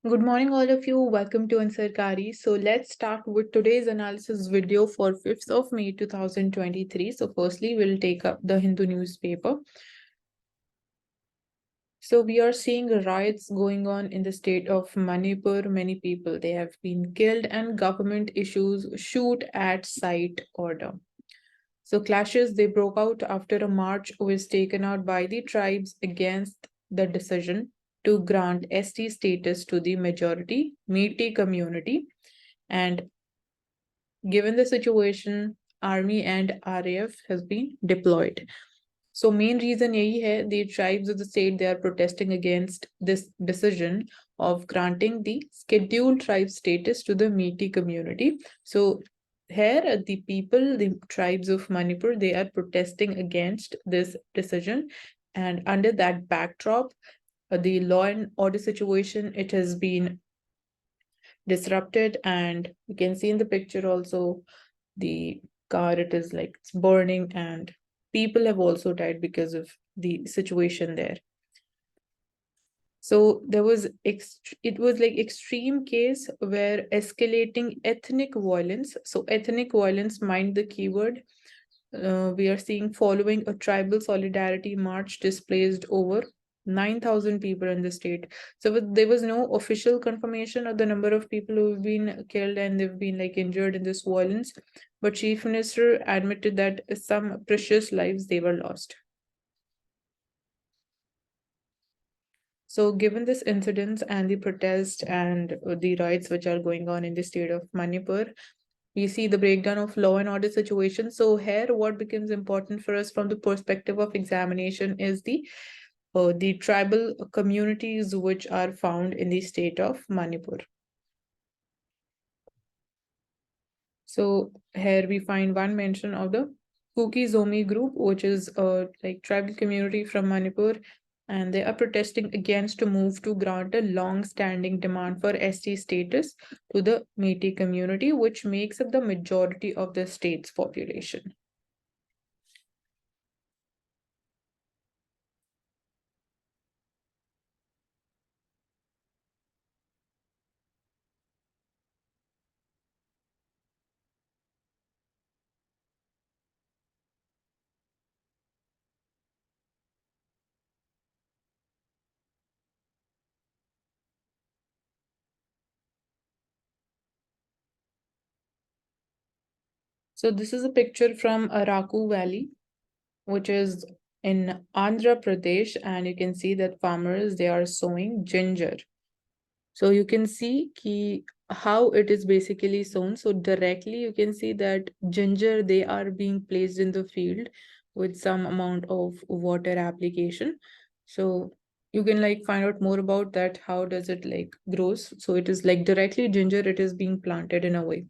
Good morning, all of you. Welcome to Ansarkari. So let's start with today's analysis video for 5th of May 2023. So firstly, we'll take up the Hindu newspaper. So we are seeing riots going on in the state of Manipur. Many people, they have been killed and government issues shoot at site order. So clashes, they broke out after a march was taken out by the tribes against the decision to grant ST status to the majority Meitei community. And given the situation, army and RAF has been deployed. So main reason yahi hai, the tribes of the state, they are protesting against this decision of granting the scheduled tribe status to the Meitei community. So here the people, the tribes of Manipur, they are protesting against this decision. And under that backdrop, the law and order situation, it has been disrupted. And you can see in the picture also the car, it is like it's burning, and people have also died because of the situation there. So there was it was like extreme case where escalating ethnic violence. So ethnic violence, mind the keyword. We are seeing following a tribal solidarity march displaced over 9,000 people in the state. So there was no official confirmation of the number of people who have been killed and they've been like injured in this violence. But Chief Minister admitted that some precious lives they were lost. So given this incident and the protest and the riots which are going on in the state of Manipur, we see the breakdown of law and order situation. So here, what becomes important for us from the perspective of examination is the tribal communities which are found in the state of Manipur. So here we find one mention of the Kuki Zomi group, which is a like tribal community from Manipur, and they are protesting against to move to grant a long-standing demand for ST status to the Meitei community, which makes up the majority of the state's population. So this is a picture from Araku Valley, which is in Andhra Pradesh, and you can see that farmers, they are sowing ginger. So you can see how it is basically sown. So directly you can see that ginger, they are being placed in the field with some amount of water application. So you can like find out more about that. How does it like grows? So it is like directly ginger, it is being planted in a way.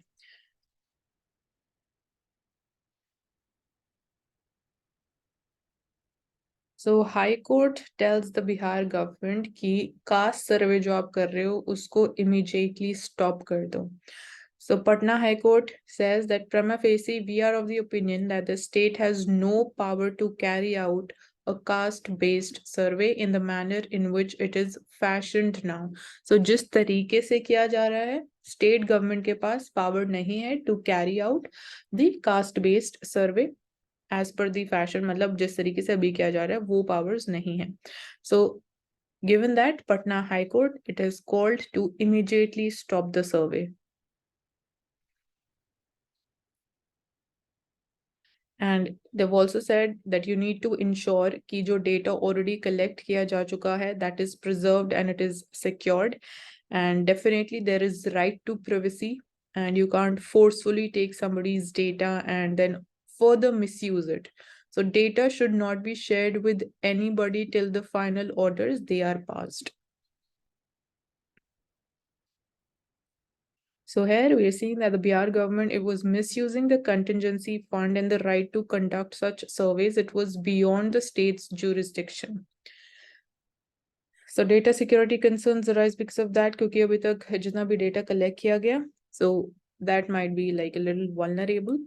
So High Court tells the Bihar government कि caste survey जो आप कर रहे हो उसको immediately stop कर दो. So Patna High Court says that prima facie we are of the opinion that the state has no power to carry out a caste-based survey in the manner in which it is fashioned now. So जिस तरीके से किया जा रहा है, state government के पास power नहीं है to carry out the caste-based survey as per the fashion. मतलब जिस तरीके से अभी किया जा रहा है वो powers नहीं है. So given that, Patna High Court, it is called to immediately stop the survey. And they've also said that you need to ensure कि जो data already collect किया जा चुका है, that is preserved and it is secured. And definitely there is right to privacy, and you can't forcefully take somebody's data and then further misuse it. So data should not be shared with anybody till the final orders they are passed. So here we are seeing that the Bihar government, it was misusing the contingency fund and the right to conduct such surveys. It was beyond the state's jurisdiction. So data security concerns arise because of that, क्योंकि अभी तक जितना भी data collect किया गया, so that might be like a little vulnerable.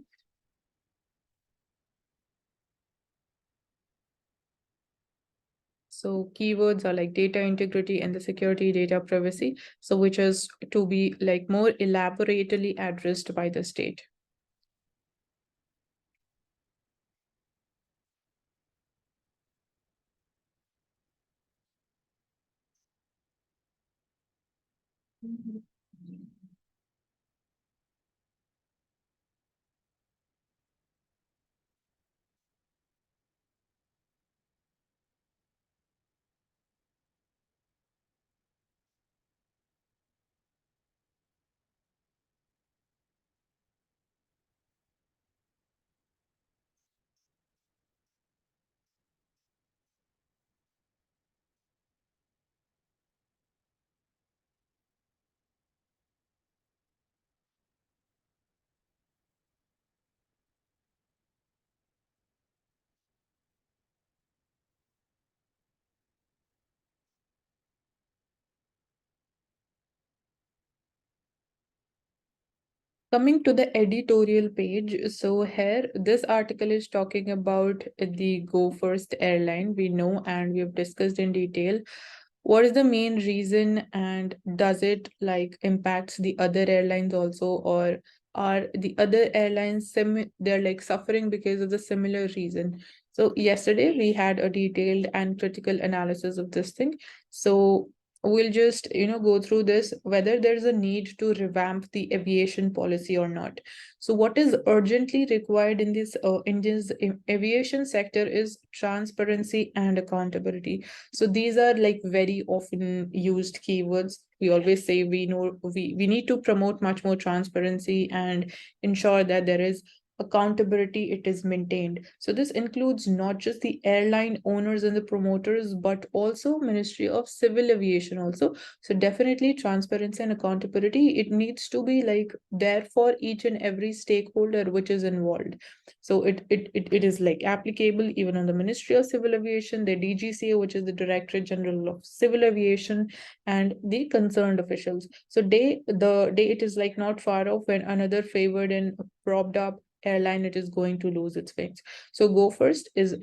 So keywords are like data integrity and the security, data privacy. So which is to be like more elaborately addressed by the state. Coming to the editorial page, so here this article is talking about the Go First airline. We know and we have discussed in detail what is the main reason and does it like impacts the other airlines also, or are the other airlines they're like suffering because of the similar reason. So yesterday we had a detailed and critical analysis of this thing. So we'll just go through this whether there's a need to revamp the aviation policy or not. So what is urgently required in this aviation sector is transparency and accountability. So these are like very often used keywords. We always say we need to promote much more transparency and ensure that there is accountability, it is maintained. So this includes not just the airline owners and the promoters, but also Ministry of Civil Aviation also. So definitely transparency and accountability, it needs to be like there for each and every stakeholder which is involved. So it is like applicable even on the Ministry of Civil Aviation, the DGCA, which is the Directorate General of Civil Aviation, and the concerned officials. So the day it is like not far off when another favored and propped up airline it is going to lose its wings. So Go First is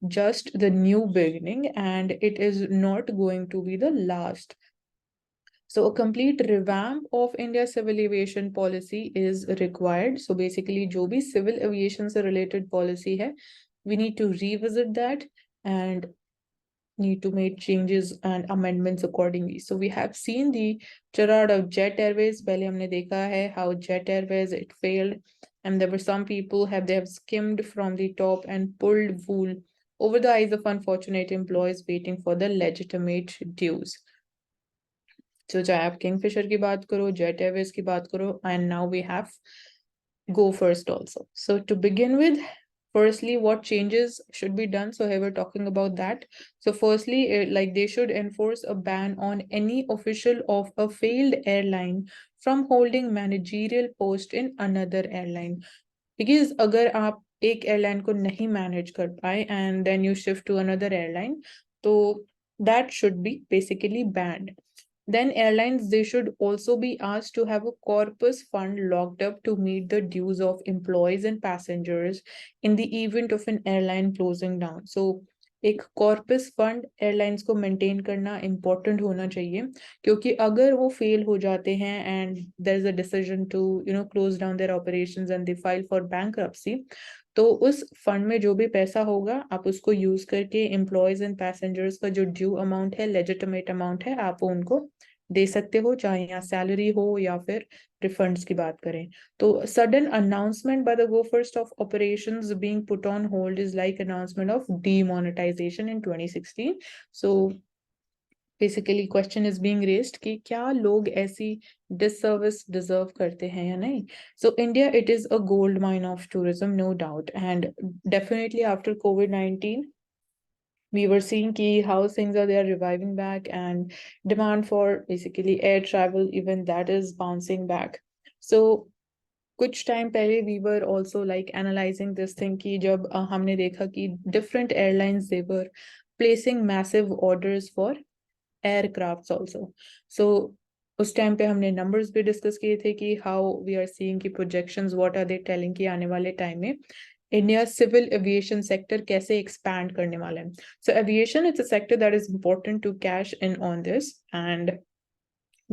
just the new beginning and it is not going to be the last. So a complete revamp of India's civil aviation policy is required. So basically जो भी civil aviation से related policy है, we need to revisit that and need to make changes and amendments accordingly. So we have seen the charade of Jet Airways. पहले हमने देखा है how Jet Airways it failed, and there were some people they have skimmed from the top and pulled wool over the eyes of unfortunate employees waiting for the legitimate dues. So चाहे आप Kingfisher की बात करो, jet Airways की बात करो, and now we have Go First also. So to begin with, firstly, what changes should be done? So here we're talking about that. So firstly, like they should enforce a ban on any official of a failed airline from holding managerial post in another airline. Because अगर आप एक airline को नहीं manage कर पाए and then you shift to another airline, तो that should be basically banned. Then airlines, they should also be asked to have a corpus fund locked up to meet the dues of employees and passengers in the event of an airline closing down. So एक corpus fund airlines को maintain करना important होना चाहिए, क्योंकि अगर वो fail हो जाते हैं and there is a decision to close down their operations and they file for bankruptcy, तो उस फंड में जो भी पैसा होगा आप उसको यूज करके एम्प्लॉयज एंड पैसेंजर्स का जो ड्यू अमाउंट है, लेजिटिमेट अमाउंट है, आप वो उनको दे सकते हो, चाहे यहाँ सैलरी हो या फिर रिफंड्स की बात करें. तो sudden announcement by the Go First of operations being put on hold is like announcement of demonetization in 2016. So basically question is being raised कि क्या लोग ऐसी disservice deserve करते हैं या नहीं. So India, it is a gold mine of tourism, no doubt, and definitely after COVID-19 we were seeing how things are there reviving back and demand for basically air travel, even that is bouncing back. So कुछ time पहले we were also like analyzing this thing कि जब हमने देखा कि different airlines they were placing massive orders for aircrafts also. So उस time पे हमने numbers भी discuss किए थे कि how we are seeing कि projections what are they telling कि आने वाले टाइम में इंडिया सिविल एविएशन सेक्टर कैसे एक्सपैंड करने वाला है. So aviation it's a sector that is important to cash in on this, and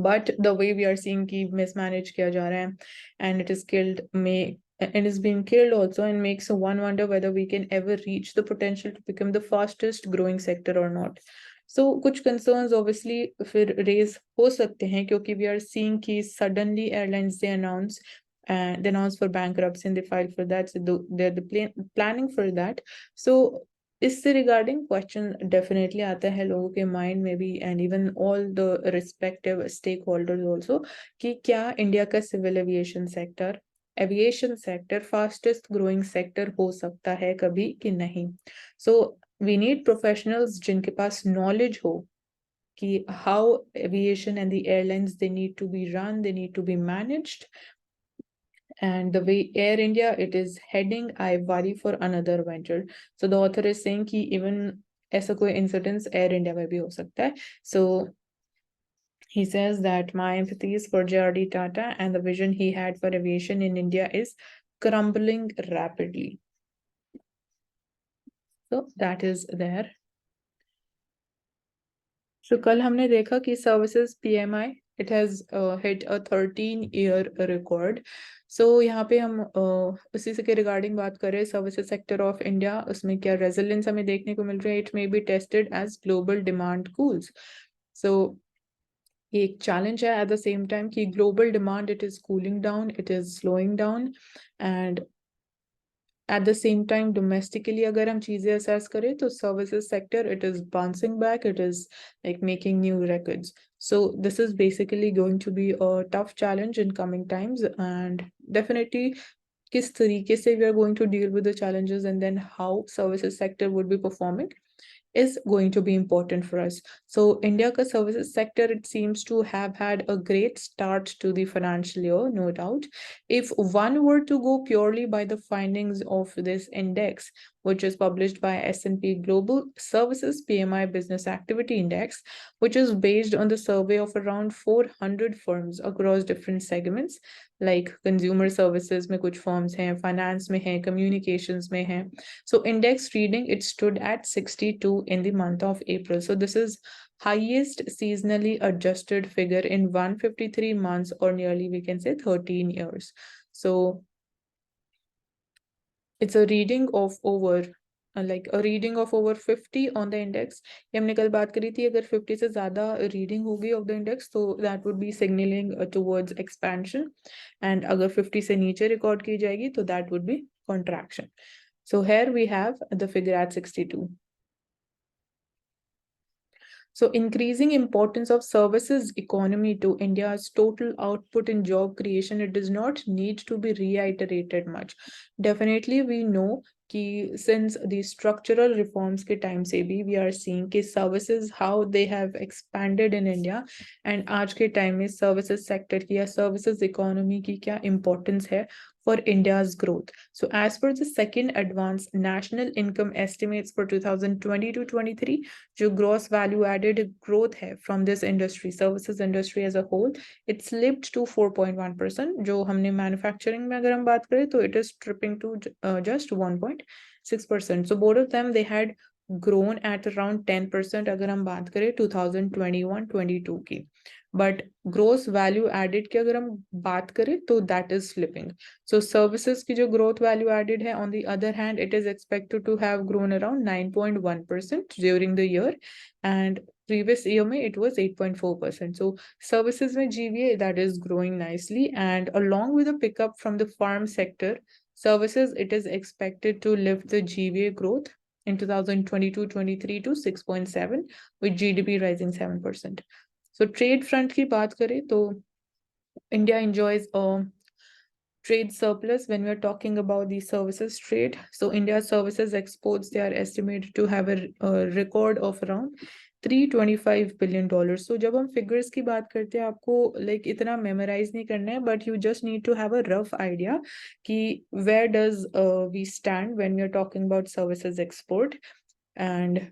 but the way we are seeing कि mismanage किया जा रहा है and it is killed may and is being killed also, and makes one wonder whether we can ever reach the potential to become the fastest growing sector or not. So कुछ concerns obviously फिर raise हो सकते हैं, क्योंकि we are seeing कि suddenly airlines they announce for bankruptcy and they file for that, so they're planning for that. So इससे regarding question definitely आता है लोगों के माइंड में भी, and even all the respective stake holders also, कि क्या इंडिया का civil aviation sector fastest growing sector हो सकता है कभी कि नहीं. सो वी नीड प्रोफेशनल्स जिनके पास नॉलेज हो कि how aviation and the airlines they need to be run, they need to be managed. And the way Air India it is heading, I worry for another venture. So the author is saying कि even ऐसा कोई incidents Air India में भी हो सकता है. So he says that my empathies for JRD Tata and the vision he had for aviation in India is crumbling rapidly. So that is there. So कल हमने देखा कि services PMI it has hit a 13-year record. So यहाँ पे हम उसी से के रिगार्डिंग बात करें, सर्विसेज सेक्टर ऑफ इंडिया, उसमें क्या रेजिलियंस हमें देखने को मिल रहा है. It may be tested as global demand cools. So ये एक चैलेंज है एट द सेम टाइम कि global demand it is cooling down, it is slowing down, and at the same time domestically अगर हम चीजें असेस करें तो services sector it is bouncing back, it is like making new records. So this is basically going to be a tough challenge in coming times, and definitely किस तरीके से we are going to deal with the challenges and then how services sector would be performing is going to be important for us. So India ka services sector, it seems to have had a great start to the financial year, no doubt. If one were to go purely by the findings of this index, which is published by S&P Global Services PMI Business Activity Index, which is based on the survey of around 400 firms across different segments, like consumer services में कुछ firms हैं, finance में हैं, communications में हैं. So index reading, it stood at 62 in the month of April. So this is highest seasonally adjusted figure in 153 months, or nearly we can say 13 years. So it's a reading of over like a reading of over 50 on the index. ये हमने कल बात करी थी, अगर 50 से ज़्यादा reading होगी of the index तो that would be signaling towards expansion, and अगर 50 से नीचे record की जाएगी तो that would be contraction. So here we have the figure at 62. So increasing importance of services economy to India's total output in job creation, it does not need to be reiterated much. Definitely we know कि since the structural reforms के time से भी we are seeing कि services how they have expanded in India, and आज के time में services sector की या services economy की क्या importance है for India's growth. So as per the second advanced national income estimates for 2020 to 23, जो gross value added growth है from this industry, services industry as a whole, it slipped to 4.1%. जो हमने manufacturing में अगर हम बात करें तो it is tripping to just 1.6%. So both of them they had grown at around 10% अगर हम बात करें 2021-22 की. But gross value added की अगर हम बात करें तो that is slipping. So services की जो growth value added है, on the other hand, it is expected to have grown around 9.1% during the year, and previous year में it was 8.4%. So services में GVA that is growing nicely, and along with a pickup from the farm sector, services it is expected to lift the GVA growth in 2022-23 to 6.7, with GDP rising 7%. So trade front की बात करें तो India enjoys a trade surplus when we are talking about the services trade. So India's services exports, they are estimated to have a record of around $325 billion. So जब हम figures की बात करते हैं आपको like इतना memorize नहीं करना है, but you just need to have a rough idea कि where does we stand when we are talking about services export. And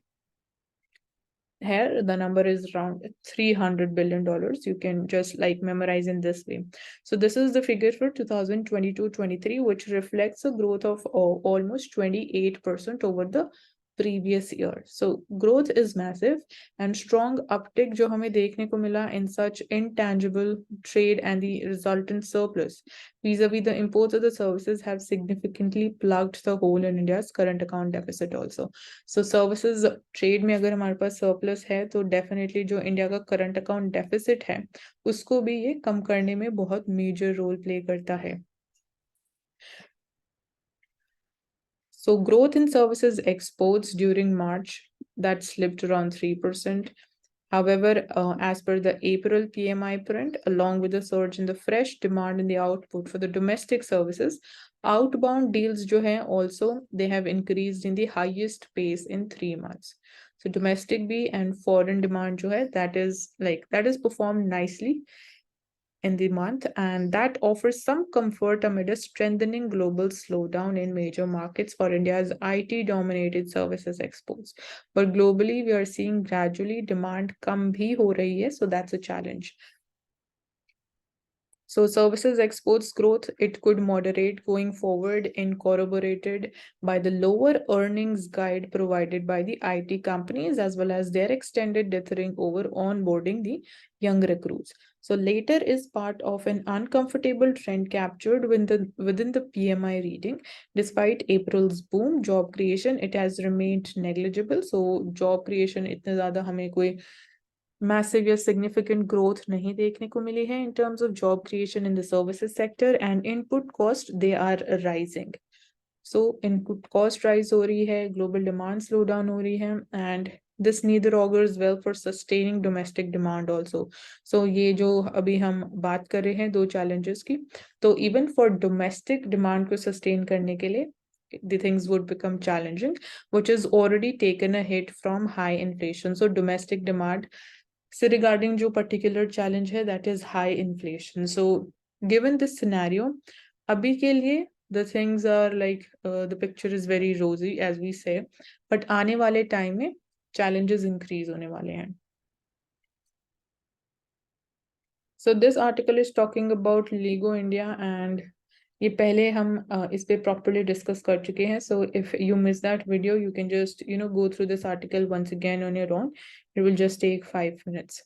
Here the number is around $300 billion. You can just like memorize in this way. So this is the figure for 2022-23, which reflects a growth of almost 28% over the previous year. So growth is massive, and strong uptick जो हमें देखने को मिला in such intangible trade and the resultant surplus vis-a-vis the imports of the services have significantly plugged the hole in India's current account deficit also. So services trade में अगर हमारे पास surplus है तो definitely जो इंडिया का current account deficit है उसको भी ये कम करने में बहुत major role play करता है. So growth in services exports during March, that slipped around 3%. However, as per the April PMI print, along with the surge in the fresh demand in the output for the domestic services, outbound deals jo hai also, they have increased in the highest pace in 3 months. So domestic B and foreign demand jo hai, that is performed nicely in the month, and that offers some comfort amid a strengthening global slowdown in major markets for India's IT-dominated services exports. But globally, we are seeing gradually demand kam bhi ho rahi hai, so that's a challenge. So services exports growth, it could moderate going forward, corroborated by the lower earnings guide provided by the IT companies as well as their extended dithering over onboarding the young recruits. So later is part of an uncomfortable trend captured within the PMI reading. Despite April's boom, job creation, it has remained negligible. So job creation इतने ज़्यादा हमें कोई massive या significant growth नहीं देखने को मिली है in terms of job creation in the services sector, and input cost they are rising. So input cost rise हो रही है, global demand slowdown हो रही है, and this neither augurs well for sustaining domestic demand also. So ये जो अभी हम बात कर रहे हैं दो challenges की, तो even for domestic demand को sustain करने के लिए the things would become challenging, which is already taken a hit from high inflation. So domestic demand so regarding जो particular challenge है, that is high inflation. So given this scenario, अभी के लिए the things are like the picture is very rosy as we say, but आने वाले time में challenges increase होने वाले हैं. So this article is talking about Lego India, and ये पहले हम इस पे properly discuss कर चुके हैं. So if you miss that video, you can just go through this article once again on your own. It will just take 5 minutes.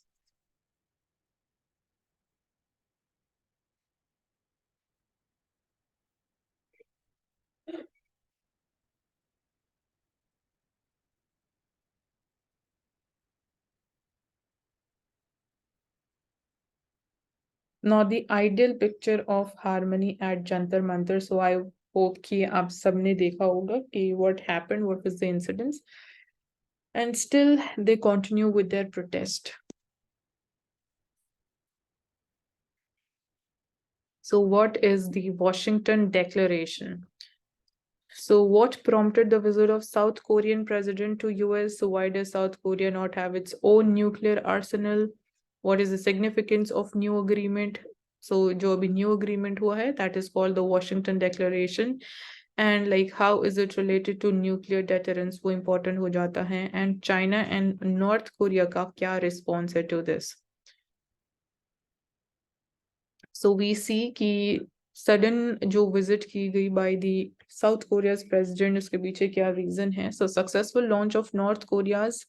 Not the ideal picture of harmony at Jantar Mantar. So I hope कि आप सबने देखा होगा कि what happened, what was the incidents, and still they continue with their protest. So what is the Washington Declaration? So what prompted the visit of South Korean president to US? So why does South Korea not have its own nuclear arsenal? What is the significance of new agreement? So जो अभी new agreement हुआ है, that is called the Washington Declaration. And like how is it related to nuclear deterrence? वो important हो जाता है. And China and North Korea का क्या response है to this? So we see कि sudden जो visit की गई by the South Korea's president, उसके पीछे क्या reason है? So successful launch of North Korea's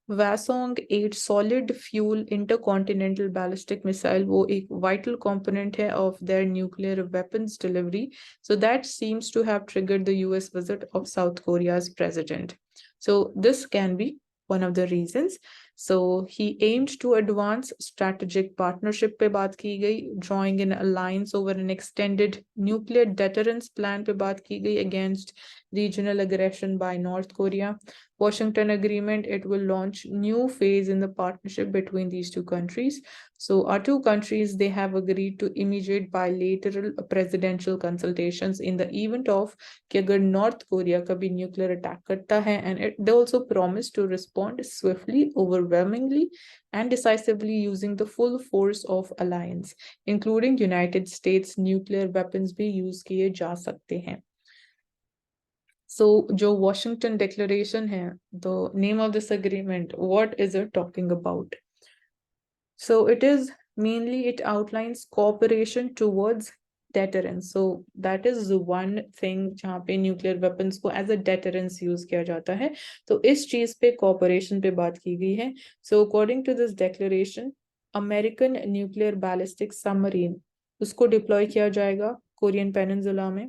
Hwasong-8 solid fuel intercontinental ballistic missile वो एक vital component है of their nuclear weapons delivery. So that seems to have triggered the US visit of South Korea's president. So this can be one of the reasons. So he aimed to advance strategic partnership पे बात की गई, drawing an alliance over an extended nuclear deterrence plan पे बात की गई against regional aggression by North Korea. Washington Agreement, it will launch new phase in the partnership between these two countries. So our two countries, they have agreed to immediate bilateral presidential consultations in the event of कि अगर North Korea कभी nuclear attack करता है, and they also promise to respond swiftly, overwhelmingly, and decisively using the full force of alliance, including United States nuclear weapons भी use किए जा सकते हैं. So जो Washington Declaration है, the name of this agreement, what is it talking about? So it outlines cooperation towards deterrence. So that is one thing जहाँ पे nuclear weapons को एज अ डेटरेंस यूज किया जाता है. तो इस चीज पे कॉपरेशन पे बात की गई है. So according to this declaration, American nuclear ballistic submarine उसको डिप्लॉय किया जाएगा कोरियन पेनिनसुला में.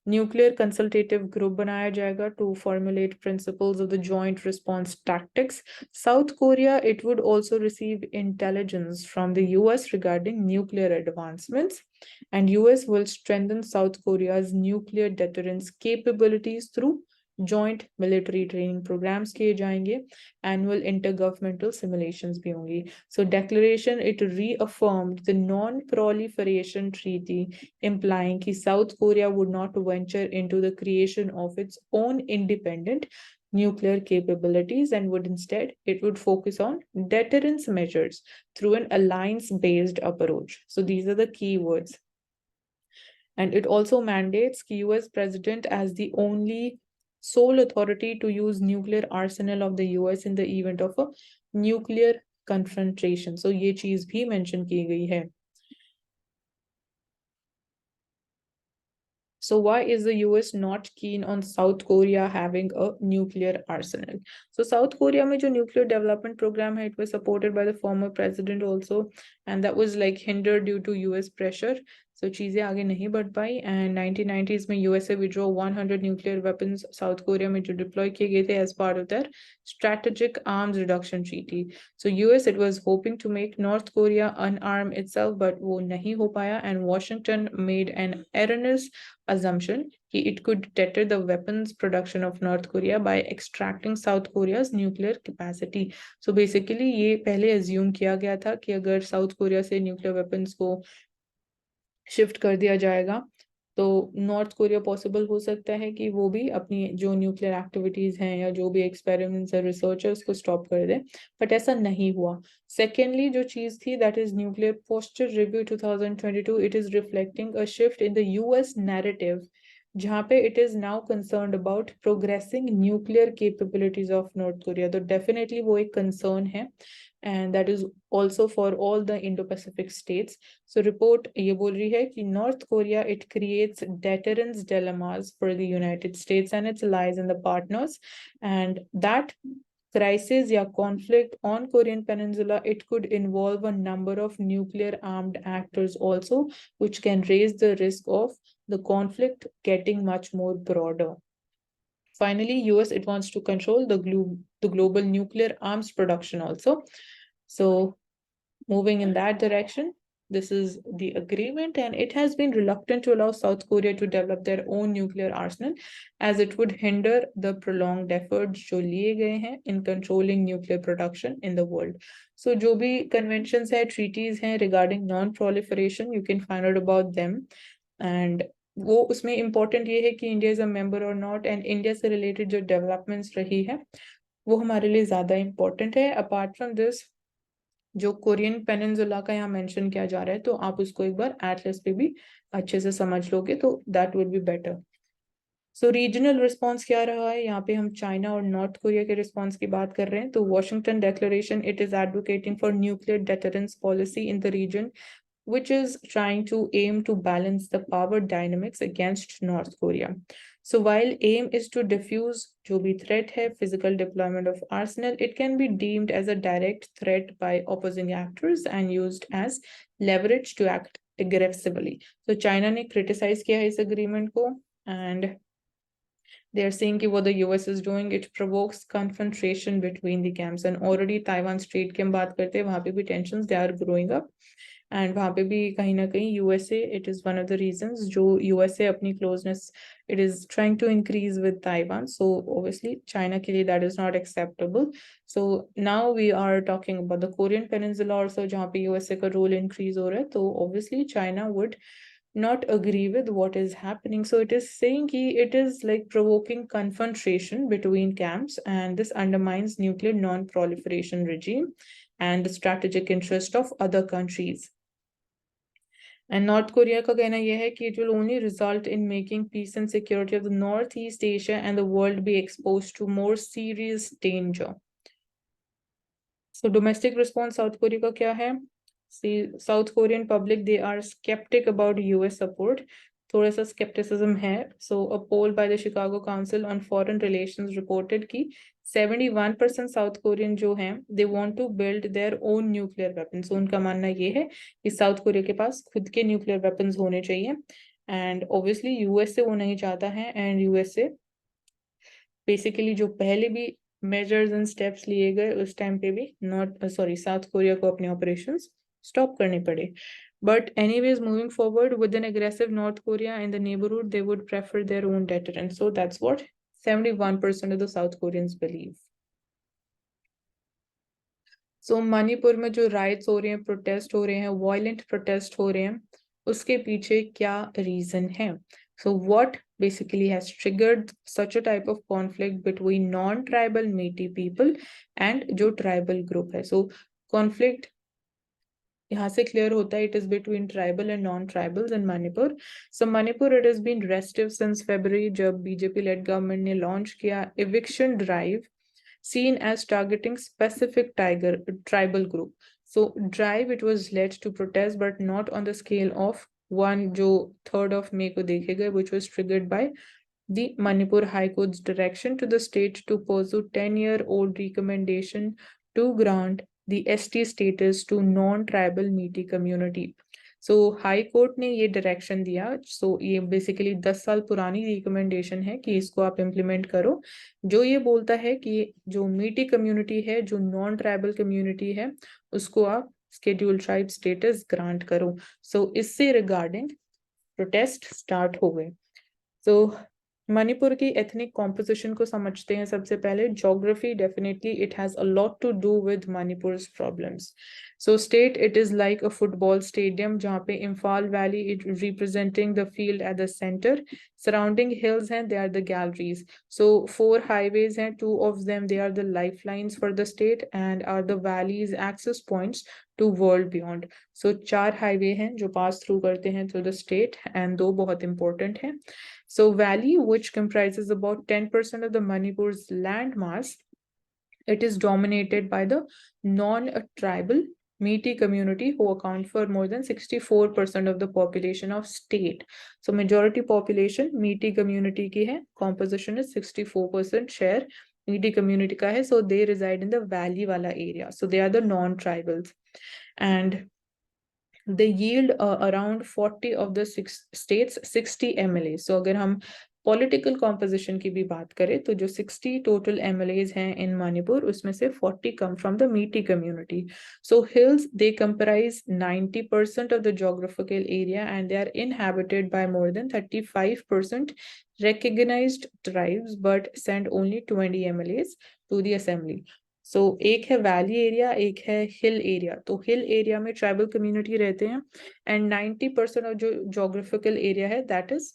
न्यूक्लियर कंसल्टेटिव ग्रुप बनाया जाएगा to formulate principles of the joint response tactics. South Korea, it would also receive intelligence from the US regarding nuclear advancements, and US will strengthen South Korea's nuclear deterrence capabilities through joint military training programs किए जाएंगे. Annual intergovernmental simulations भी होंगी. So declaration, it reaffirmed the non-proliferation treaty, implying that South Korea would not venture into the creation of its own independent nuclear capabilities, and it would focus on deterrence measures through an alliance-based approach. So these are the key words. And it also mandates the US president as the only sole authority to use nuclear arsenal of the US in the event of a nuclear confrontation. So ये चीज भी mention की गई है. So why is the US not keen on South Korea having a nuclear arsenal? So South Korea में जो nuclear development program है, it was supported by the former president also, and that was like hindered due to US pressure. So चीजें आगे नहीं बढ़ पाई, and 1990s में USA withdraw 100 nuclear weapons South Korea में जो deploy किए गए थे as part of their strategic arms reduction treaty. So US, it was hoping to make North Korea unarm itself, but वो नहीं हो पाया, and Washington made an erroneous assumption that it could deter the weapons production of North Korea by extracting South Korea's nuclear capacity. So basically ये पहले assume किया गया था कि अगर South Korea से nuclear weapons को शिफ्ट कर दिया जाएगा तो नॉर्थ कोरिया पॉसिबल हो सकता है कि वो भी अपनी जो न्यूक्लियर एक्टिविटीज हैं या जो भी एक्सपेरिमेंट्स है रिसर्च है उसको स्टॉप कर दे, बट ऐसा नहीं हुआ. सेकेंडली जो चीज थी, that is nuclear posture review 2022. It is reflecting a shift in the US narrative, जहाँ पे it is now concerned about progressing nuclear capabilities of north Korea. तो डेफिनेटली वो एक कंसर्न है, and that is also for all the Indo-Pacific states. So report ये बोल रही है कि North Korea, it creates deterrence dilemmas for the United States and its allies and the partners, and that crisis या conflict on Korean Peninsula, it could involve a number of nuclear armed actors also, which can raise the risk of the conflict getting much more broader. Finally, US, it wants to control the global nuclear arms production also. So moving in that direction, this is the agreement, and it has been reluctant to allow South Korea to develop their own nuclear arsenal, as it would hinder the prolonged efforts जो लिए गए हैं in controlling nuclear production in the world. So जो भी conventions है, treaties हैं regarding non-proliferation, you can find out about them. And वो उसमें important ये है कि इंडिया इज अ मेंबर और नॉट, एंड इंडिया से रिलेटेड जो डेवलपमेंट्स रही है वो हमारे लिए ज्यादा इंपॉर्टेंट है. अपार्ट फ्रॉम दिस, जो कोरियन पेनिनसुला का यहाँ मेंशन किया जा रहा है, तो आप उसको एक बार एटलस पे भी अच्छे से समझ लोगे तो that would be better. So regional response क्या रहा है, यहाँ पे हम चाइना और नॉर्थ कोरिया के रिस्पॉन्स की बात कर रहे हैं. तो Washington declaration, it is advocating for nuclear deterrence policy in the region, which is trying to aim to balance the power dynamics against North Korea. So while aim is to diffuse जो भी threat है, physical deployment of arsenal, it can be deemed as a direct threat by opposing actors and used as leverage to act aggressively. So China ने criticize किया है इस agreement को, and they are saying कि what the US is doing, it provokes confrontation between the camps. And already Taiwan Strait की हम बात करते हैं, वहाँ पे भी tensions, they are growing up. And वहाँ पे भी कहीं ना कहीं USA, it is one of the reasons जो यूएसए अपनी closeness, it is trying to increase with Taiwan. So obviously China के लिए that is not acceptable. So now we are talking about the Korean peninsula also, जहाँ पे USA का role increase हो रहा है. तो obviously China would not agree with what is happening. So it is saying it is like provoking confrontation between camps, and this undermines nuclear non-proliferation regime and the strategic interest of other countries. And North Korea का कहना यह है कि it will only result in making peace and security of the North East Asia and the world be expose to more serious danger. So domestic response South Korea का क्या है? South Korean public they are sceptic about US support. थोड़ा सा scepticism है. So a poll by the Chicago council on foreign relations reported कि 71% south Korean जो हैं they want to build their own nuclear weapons. So उनका मानना ये है कि साउथ कोरिया के पास खुद के न्यूक्लियर वेपन्स होने चाहिए. एंड ऑब्वियसली यूएस से वो नहीं चाहता है. एंड यूएस से बेसिकली जो पहले भी मेजर्स एंड स्टेप्स लिए गए उस टाइम पे भी साउथ कोरिया को अपने ऑपरेशंस स्टॉप करने पड़े. But anyways, moving forward with an aggressive North Korea in the neighborhood, they would prefer their own deterrent. So that's what 71% of the South Koreans believe. So Manipur में जो rights हो रहे हैं, protest हो रहे हैं, वायलेंट प्रोटेस्ट हो रहे हैं, उसके पीछे क्या रीजन है? So what basically has triggered such a type of conflict between non-tribal Métis people and जो tribal group है? So conflict यहाँ से क्लियर होता है, it is between tribal and non-tribals in Manipur. So Manipur, it has been restive since February जब BJP-led government ने launch किया eviction drive seen as targeting specific tribal group. So drive it was led to protest, but not on the scale of one जो 3rd of May को देखे गए, which was triggered by the Manipur High Court's direction to the state to pursue 10-year-old recommendation to grant the ST status to non-tribal Métis community. So high court ने ये direction दिया. सो ये basically 10 साल पुरानी recommendation है कि इसको आप इम्प्लीमेंट करो, जो ये बोलता है कि जो मीटी कम्युनिटी है, जो नॉन ट्राइबल कम्युनिटी है, उसको आप स्केड्यूल ट्राइब स्टेटस ग्रांट करो. सो इससे रिगार्डिंग प्रोटेस्ट स्टार्ट हो गए. सो मणिपुर की एथनिक कॉम्पोजिशन को समझते हैं. सबसे पहले geography, definitely it has a lot to do with मणिपुर's problems. So state it is like a football stadium जहाँ पे Imphal valley it representing the field at the centre, surrounding hills हैं, they are the galleries. So 4 highways हैं, 2 of them they are the lifelines for the state and are the valleys access points to world beyond. So 4 highway हैं जो pass through करते हैं through the state and 2 बहुत important हैं. So valley, which comprises about 10% of the Manipur's land mass, it is dominated by the non-tribal Métis community who account for more than 64% of the population of state. So majority population Métis community की है, composition is 64% share Métis community का है. So they reside in the valley वाला area. So they are the non-tribals. And they yield around 40 of the states 60 MLAs. So अगर हम political composition की भी बात करें तो जो 60 टोटल MLAs हैं इन मणिपुर, उसमें से 40 come from the Meitei community. So hills they comprise 90% of the geographical area and they are inhabited by more than 35% recognized tribes but send only 20 MLAs to the assembly. So एक है valley area, एक है hill area. तो hill area में tribal community रहते हैं and 90% of जो geographical area है that is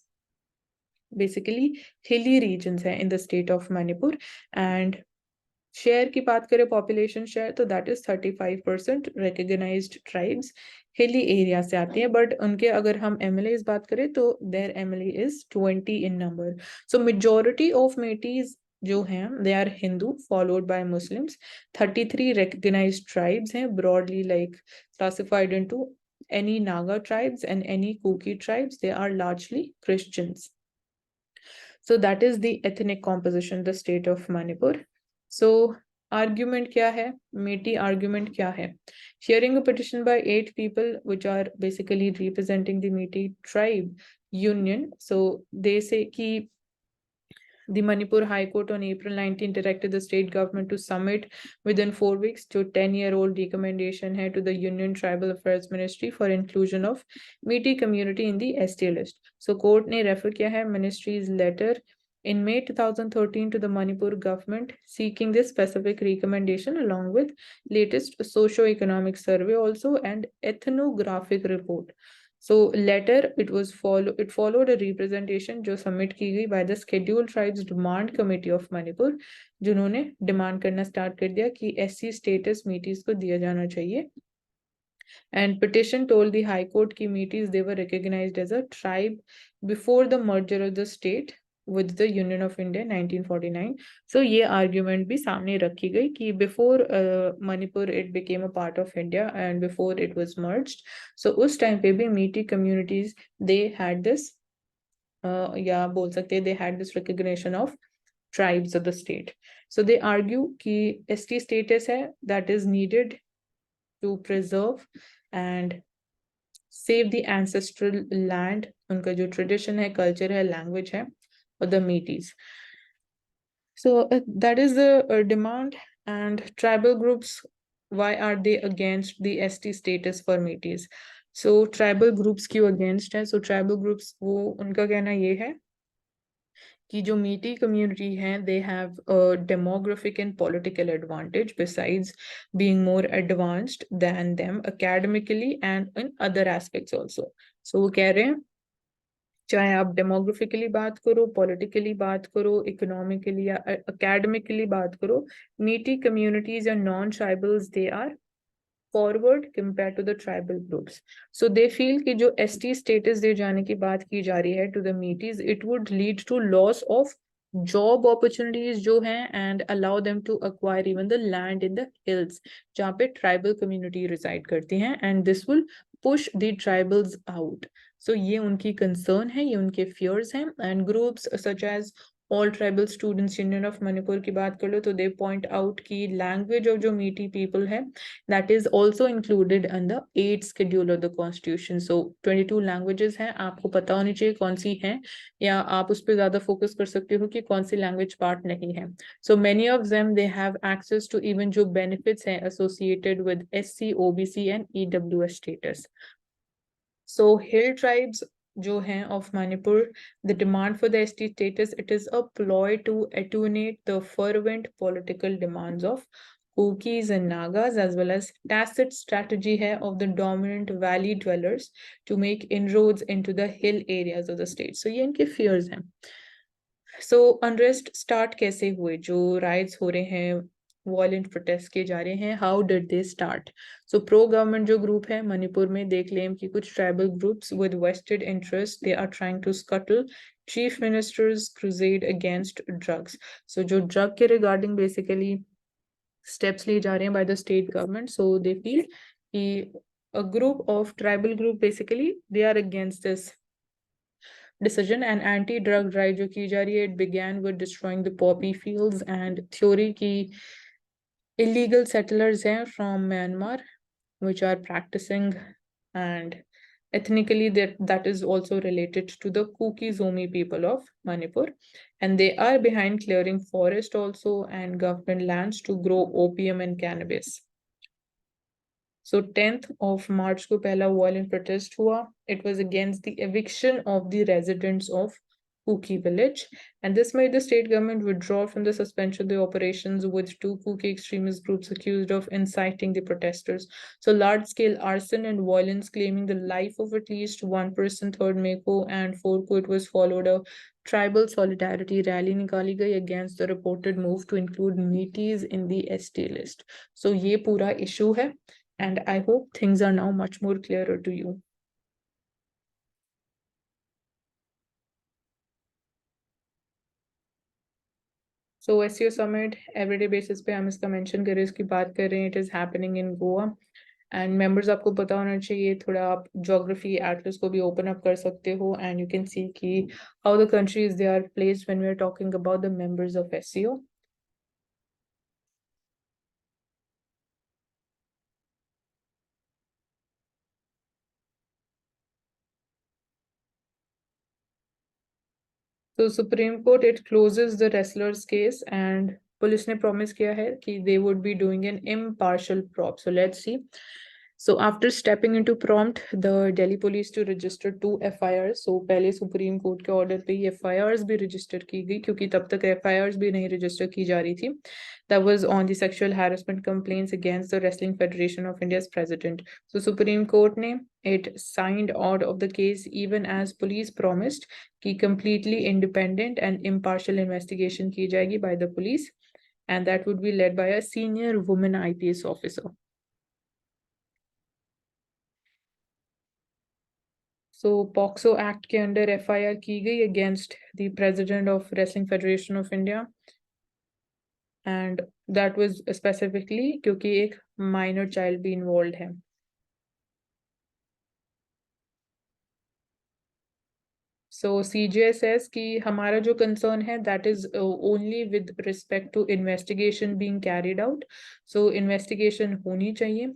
basically hilly regions है in the state of Manipur. And share की बात करें, पॉपुलेशन शेयर, तो that is 35% recognised tribes hilly area से आती हैं. बट उनके अगर हम MLAs बात करें तो their MLA is 20 in number. So majority of Meiteis जो हैं they are Hindu followed by Muslims. 33 recognized tribes हैं, broadly like classified into any Naga tribes and any Kuki tribes. They are largely Christians. So that is the ethnic composition, the state of Manipur. So argument क्या है? Métis argument क्या है? Hearing a petition by 8 people which are basically representing the Métis tribe union. So they say कि the Manipur High Court on April 19 directed the state government to submit within 4 weeks to 10-year-old recommendation है to the Union Tribal Affairs Ministry for inclusion of Métis community in the ST list. So court ने refer किया है ministry's letter in May 2013 to the Manipur government seeking this specific recommendation along with latest socio-economic survey also and ethnographic report. So letter it followed a representation जो submit की गई by the Scheduled Tribes Demand Committee of Manipur, जिन्होंने demand करना start कर दिया कि SC status मीटीज को दिया जाना चाहिए. And petition told the High Court ki Meiteis, they were recognized as a tribe before the merger of the state with the Union of India 1949. So ये argument भी सामने रखी गई कि before Manipur it became a part of India and before it was merged. So उस time पे भी Meitei communities they had this या बोल सकते हैं they had this recognition of tribes of the state. So they argue कि ST status है that is needed to preserve and save the ancestral land, उनका जो tradition है, culture है, language है, or the Meiteis. So that is the demand. And tribal groups, why are they against the ST status for Meiteis? So tribal groups क्यों against है? So tribal groups वो उनका कहना ये है कि जो मीटी community है they have a demographic and political advantage besides being more advanced than them academically and in other aspects also. So वो कह रहे हैं चाहे आप डेमोग्राफिकली बात करो, पॉलिटिकली बात करो, इकोनॉमिकली या एकेडमिकली बात करो, Meitei communities and non tribals they are forward compare to the tribal groups. So they feel कि जो एसटी स्टेटस दे जाने की बात की जा रही है to the Meiteis, it would lead to loss of job opportunities जो हैं and allow them to acquire even the land in the hills जहाँ पे ट्राइबल कम्युनिटी रिसाइड करती हैं and this will push the tribals out. So ये उनकी concern है, ये उनके फियर्स हैं. And groups such as all tribal students union of Manipur की बात कर लो तो दे पॉइंट आउट की लैंग्वेज ऑफ जो मीटी पीपल है that is also included in the 8th schedule of the constitution. So 22 languages हैं, आपको पता होनी चाहिए कौन सी हैं या आप उस पर ज्यादा फोकस कर सकते हो कि कौन सी लैंग्वेज पार्ट नहीं है. So many of them they have access to even जो benefits हैं associated with SC, OBC and EWS status. So hill tribes जो हैं of Manipur, the demand for the ST status, it is a ploy to attenuate the fervent political demands of Kukis and Nagas, as well as tacit strategy hai of the dominant valley dwellers to make inroads into the hill areas of the state. So ये इनके fears हैं. So unrest start कैसे हुए? जो riots हो रहे हैं, violent protests किए जा रहे हैं, how did they start? So pro government जो group है मणिपुर में they claim कि कुछ tribal groups with vested interest they are trying to scuttle chief minister's crusade against drugs. So जो drug के regarding basically steps लिए जा रहे हैं by the state government. So they feel कि a group of tribal group basically they are against this decision. And anti-drug drive जो की जा रही है, it began with destroying the poppy fields and theory कि illegal settlers हैं from Myanmar which are practicing and ethnically that is also related to the Kuki Zomi people of Manipur, and they are behind clearing forest also and government lands to grow opium and cannabis. So 10th of March को पहला violent protest हुआ. It was against the eviction of the residents of Kuki village, and this made the state government withdraw from the suspension of the operations, with 2 Kuki extremist groups accused of inciting the protesters. So large-scale arson and violence claiming the life of at least one person, 3rd May को and 4 को it was followed a tribal solidarity rally निकाली गई against the reported move to include Meiteis in the ST list. So ये पूरा issue है, and I hope things are now much more clearer to you. So SEO Summit everyday basis पे हम इसका mention कर रहे हैं, इसकी बात कर रहे हैं. It is happening in Goa. And members आपको पता होना चाहिए, थोड़ा आप geography atlas को भी open up कर सकते हो, and you can see कि how the countries they are placed when we are talking about the members of SEO. So Supreme Court it closes the wrestlers case, and police ने promise किया है कि they would be doing an impartial prop. So let's see. So after stepping into prompt the Delhi police to register 2 FIRs. So पहले Supreme Court के order पे ये FIRs भी register की गई, क्योंकि तब तक FIRs भी नहीं register की जा रही थी. That was on the sexual harassment complaints against the Wrestling Federation of India's president. So Supreme Court ने it signed out of the case even as police promised कि completely independent and impartial investigation की जाएगी by the police, and that would be led by a senior woman IPS officer. So POCSO act के under FIR की गई against the president of wrestling federation of India, and that was specifically क्योंकि एक minor child भी involve है। सो CJ says कि हमारा जो कंसर्न है that is only with respect to investigation being carried out, so investigation होनी चाहिए।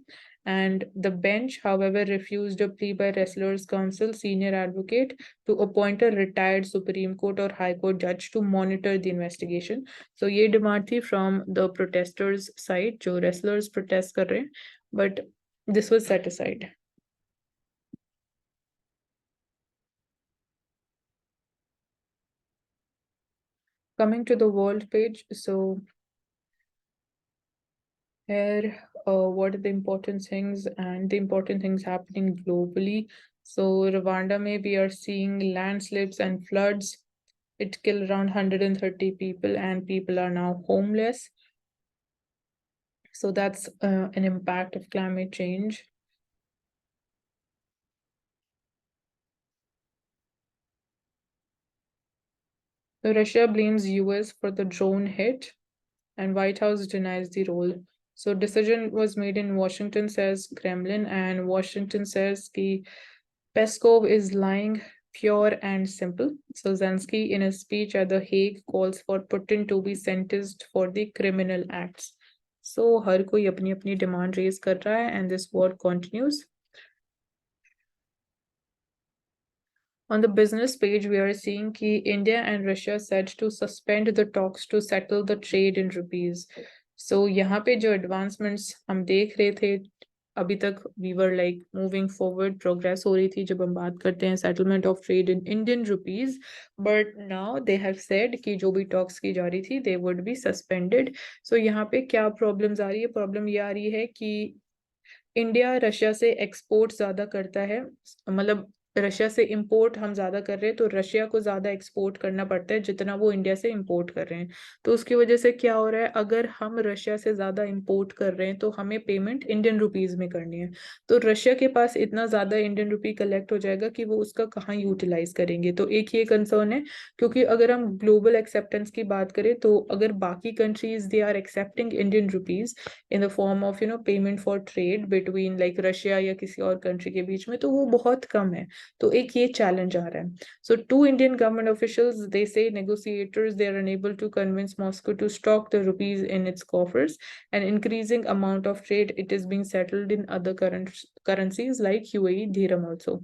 And the bench, however, refused a plea by Wrestlers Council senior advocate to appoint a retired Supreme Court or High Court judge to monitor the investigation. So ये demand थी from the protesters side, जो wrestlers protest कर रहे हैं, but this was set aside. Coming to the world page, so here, what are the important things and the important things happening globally? So Rwanda में we are seeing landslips and floods. It killed around 130 people and people are now homeless. So that's an impact of climate change. So Russia blames US for the drone hit and White House denies the role. So decision was made in Washington, says Kremlin, and Washington says कि Peskov is lying, pure and simple. So Zelensky, in a speech at The Hague, calls for Putin to be sentenced for the criminal acts. So हर कोई अपनी अपनी demand raise कर रहा है, and this war continues. On the business page, we are seeing कि India and Russia said to suspend the talks to settle the trade in rupees. So यहाँ पे जो advancements हम देख रहे थे अभी तक, we were like moving forward, progress हो रही थी जब हम बात करते हैं settlement of trade in Indian rupees, but now they have said कि जो भी talks की जा रही थी they would be suspended. So यहाँ पे क्या problems आ रही है? Problem ये आ रही है कि इंडिया रशिया से एक्सपोर्ट ज्यादा करता है, मतलब रशिया से इंपोर्ट हम ज्यादा कर रहे हैं, तो रशिया को ज्यादा एक्सपोर्ट करना पड़ता है जितना वो इंडिया से इंपोर्ट कर रहे हैं। तो उसकी वजह से क्या हो रहा है, अगर हम रशिया से ज्यादा इंपोर्ट कर रहे हैं तो हमें पेमेंट इंडियन रुपीज में करनी है, तो रशिया के पास इतना ज्यादा इंडियन रुपी कलेक्ट हो जाएगा कि वो उसका कहाँ यूटिलाइज करेंगे। तो एक ये कंसर्न है, क्योंकि अगर हम ग्लोबल एक्सेप्टेंस की बात करें तो अगर बाकी countries they are accepting Indian rupees in the form of payment for trade between like Russia या किसी और कंट्री के बीच में, तो वो बहुत कम है। तो एक ये चैलेंज आ रहा है। So to Indian government officials they say negotiators they are unable to convince Moscow to stock the rupees in its coffers and increasing amount of trade it is being settled in other currencies like UAE dirham also.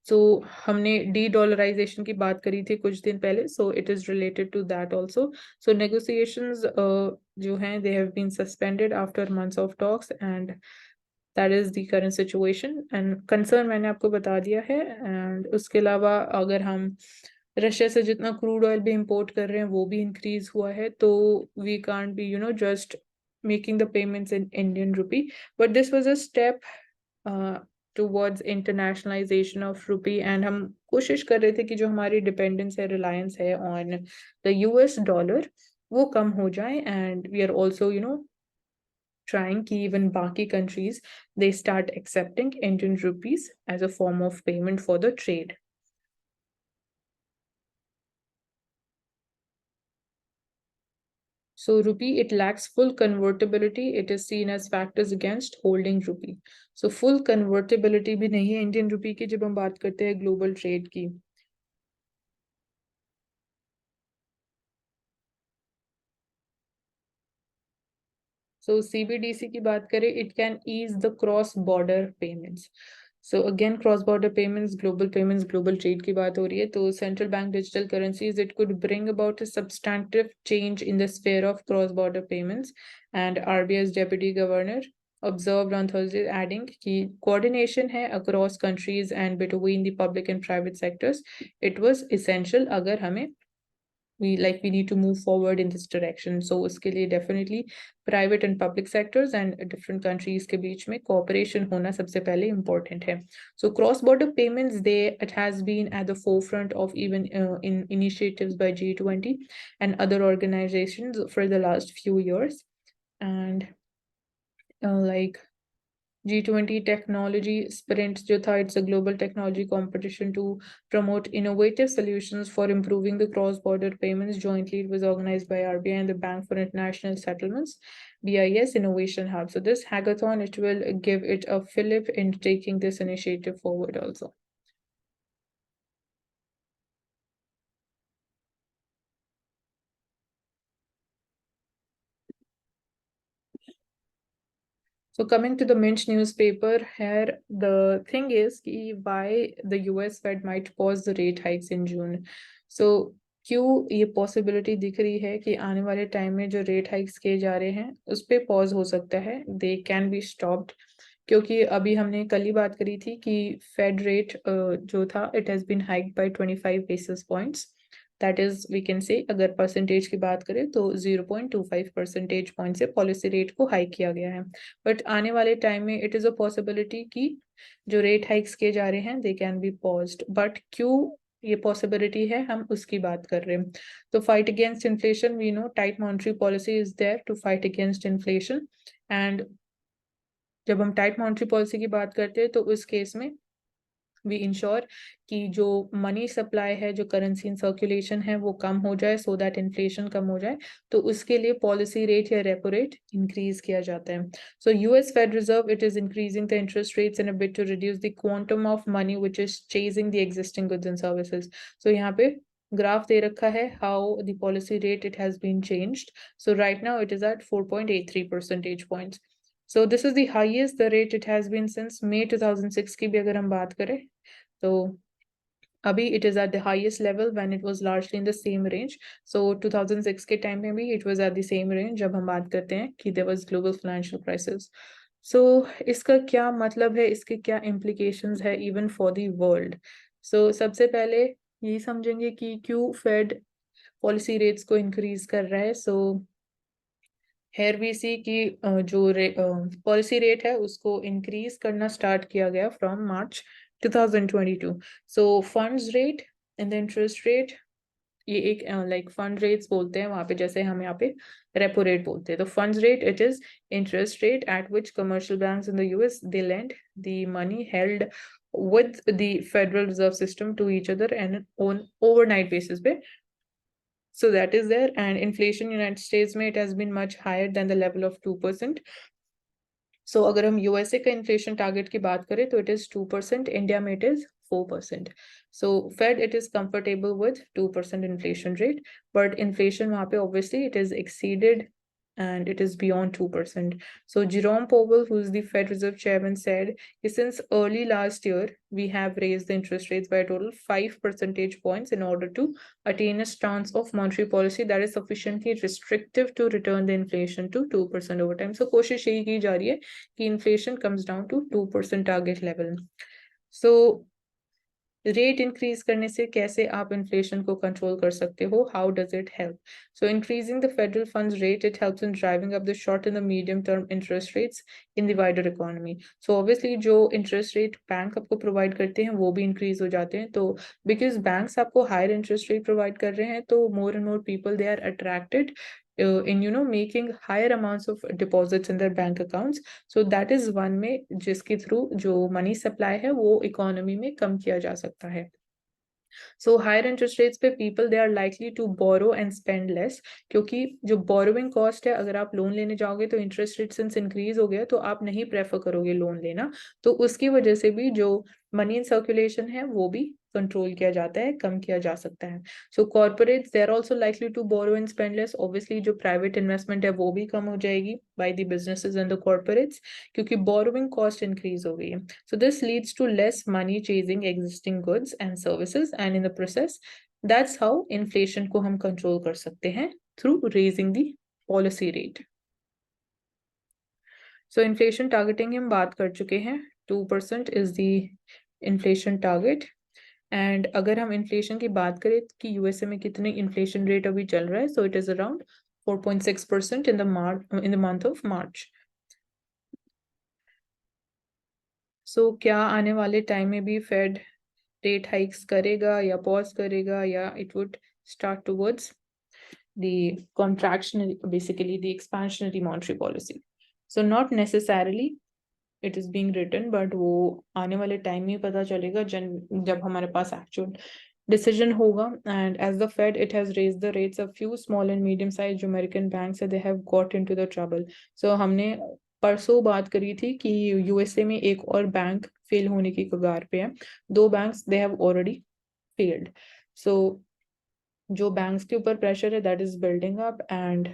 So हमने de dollarisation की बात करी थी कुछ दिन पहले, so it is related to that also. So negotiations जो हैं they have been suspended after months of talks and that is the current situation and concern मैंने आपको बता दिया है। एंड उसके अलावा अगर हम रशिया से जितना क्रूड ऑयल भी इंपोर्ट कर रहे हैं वो भी इंक्रीज हुआ है, तो we can't be just making the payments in Indian rupee, but this was a step towards internationalisation of rupee. And हम कोशिश कर रहे थे कि जो हमारी डिपेंडेंस है, रिलायंस है ऑन द यूएस डॉलर, वो कम हो जाए। And we are also trying कि even बाकी countries they start accepting Indian rupees as a form of payment for the trade. So rupee, it lacks full convertibility. It is seen as factors against holding rupee. So full convertibility भी नहीं है Indian rupee की जब हम बात करते हैं global trade की। So CBDC की बात करें, it can ease the cross-border payments. So again, cross-border payments, global trade की बात हो रही है, तो central bank digital currencies, it could bring about a substantive change in the sphere of cross-border payments. And RBI's deputy governor observed on Thursday, adding कि coordination है across countries and between the public and private sectors. It was essential अगर हमें we need to move forward in this direction. So उसके लिए definitely private and public sectors and different countries के बीच में cooperation होना सबसे पहले important है. So cross border payments, it has been at the forefront of even in initiatives by G20 and other organizations for the last few years. And like G20 technology sprint जो था, it's a global technology competition to promote innovative solutions for improving the cross-border payments. Jointly, it was organized by RBI and the Bank for International Settlements, BIS Innovation Hub. So this hackathon, it will give it a fillip in taking this initiative forward also. So coming to the Mint newspaper, here the thing is why the US Fed might pause the rate hikes in June. So क्यों ये possibility दिख रही है कि आने वाले time में जो रेट हाइक्स किए जा रहे हैं उस पे पॉज हो सकता है, दे कैन बी स्टॉप्ड, क्योंकि अभी हमने कल ही बात करी थी कि फेड रेट जो था it has been hiked by 25 basis points, that is we can say अगर परसेंटेज की बात करें तो 0.25 परसेंटेज पॉइंट से पॉलिसी रेट को हाइक किया गया है। बट आने वाले टाइम में इट इज अ पॉसिबिलिटी कि जो रेट हाइक्स किए जा रहे हैं they can be paused. But क्यों ये पॉसिबिलिटी है, हम उसकी बात कर रहे हैं। तो fight against inflation, we know tight monetary policy is there to fight against inflation. And जब हम टाइट मॉनेटरी पॉलिसी की बात करते हैं तो उस केस में वी इंश्योर कि जो मनी सप्लाई है, जो करेंसी इन सर्कुलेशन है, वो कम हो जाए सो दैट इन्फ्लेशन कम हो जाए। तो उसके लिए पॉलिसी रेट या रेपो रेट इंक्रीज किया जाता है। So US Fed reserve it is increasing the interest rates in a bit to reduce the quantum of money which is chasing the existing goods and services. So यहाँ पे graph दे रखा है how the policy rate it has been changed. So right now it is at 4.83 percentage points. So this is the highest the rate it has been since May 2006 की भी अगर हम बात करें तो अभी it is at the highest level when it was largely in the same range. So 2006 के time में भी it was at the same range जब हम बात करते हैं कि there was global financial crisis. So इसका क्या मतलब है, इसके क्या implications है even for the world. So सबसे पहले यही समझेंगे कि क्यों Fed policy rates को increase कर रहा है। So हेयर वी सी की जो पॉलिसी रेट है उसको इंक्रीज करना स्टार्ट किया गया from March 2022। So funds rate and the interest rate, ये एक लाइक फंड रेट्स बोलते हैं वहां पे, जैसे हम यहाँ पे रेपो रेट बोलते हैं। तो funds rate it is interest rate at which commercial banks in the US they lend the money held with the Federal Reserve System to each other and on overnight basis पे। So that is there, and inflation United States में it has been much higher than the level of 2%. So अगर हम USA का inflation target की बात करें तो it is 2%, India में it is 4%. So Fed it is comfortable with 2% inflation rate, but inflation वहाँ पे obviously it is exceeded and it is beyond 2%. So Jerome Powell, who's the Fed Reserve Chairman, said since early last year, we have raised the interest rates by a total 5 percentage points in order to attain a stance of monetary policy that is sufficiently restrictive to return the inflation to 2% over time. So कोशिश यही की जा रही है कि inflation comes down to 2% target level. So rate increase करने से कैसे आप इन्फ्लेशन को कंट्रोल कर सकते हो, how does it help? So increasing the federal funds rate it helps in driving up the short and the medium term interest rates in the wider economy. So obviously जो interest rate bank आपको provide करते हैं वो भी increase हो जाते हैं। तो बिकॉज बैंक्स आपको हायर इंटरेस्ट रेट प्रोवाइड कर रहे हैं तो more and more people they are attracted in making higher amounts of deposits in their bank accounts. So that is one में जिसके थ्रू जो मनी सप्लाई है वो इकोनॉमी में कम किया जा सकता है। So higher interest rates पे people they are likely to borrow and spend less, क्योंकि जो borrowing cost है, अगर आप लोन लेने जाओगे तो interest rate since increase हो गया तो आप नहीं prefer करोगे लोन लेना, तो उसकी वजह से भी जो मनी इन सर्कुलेशन है वो भी कंट्रोल किया जाता है, कम किया जा सकता है। So corporates they are also likely to borrow and spend less, obviously जो प्राइवेट इन्वेस्टमेंट है वो भी कम हो जाएगी by the businesses and the corporates, क्योंकि बोरोइंग कॉस्ट इंक्रीज हो गई है। So this leads to less money chasing existing goods and services and in the process that's how inflation को हम कंट्रोल कर सकते हैं through raising the policy rate. So inflation targeting हम बात कर चुके हैं, 2% is the inflation target. And अगर हम इन्फ्लेशन की बात करें कि यूएसए में कितने इन्फ्लेशन रेट अभी चल रहा है, so it is around 4.6% in the month of March. So क्या आने वाले टाइम में भी फेड रेट हाइक्स करेगा या पॉज करेगा, या it would start towards the contractionary, basically the expansionary monetary policy? So not necessarily, it is being written, but वो आने वाले टाइम में पता चलेगा जब हमारे पास एक्चुअल decision होगा. And as the Fed, it has raised the rates. A few small and medium sized American banks, they have got into the trouble. So हमने परसों बात करी थी कि यूएसए में एक और बैंक फेल होने की कगार पे है. दो banks they have already failed. So जो बैंक्स के ऊपर प्रेशर है that is building up, and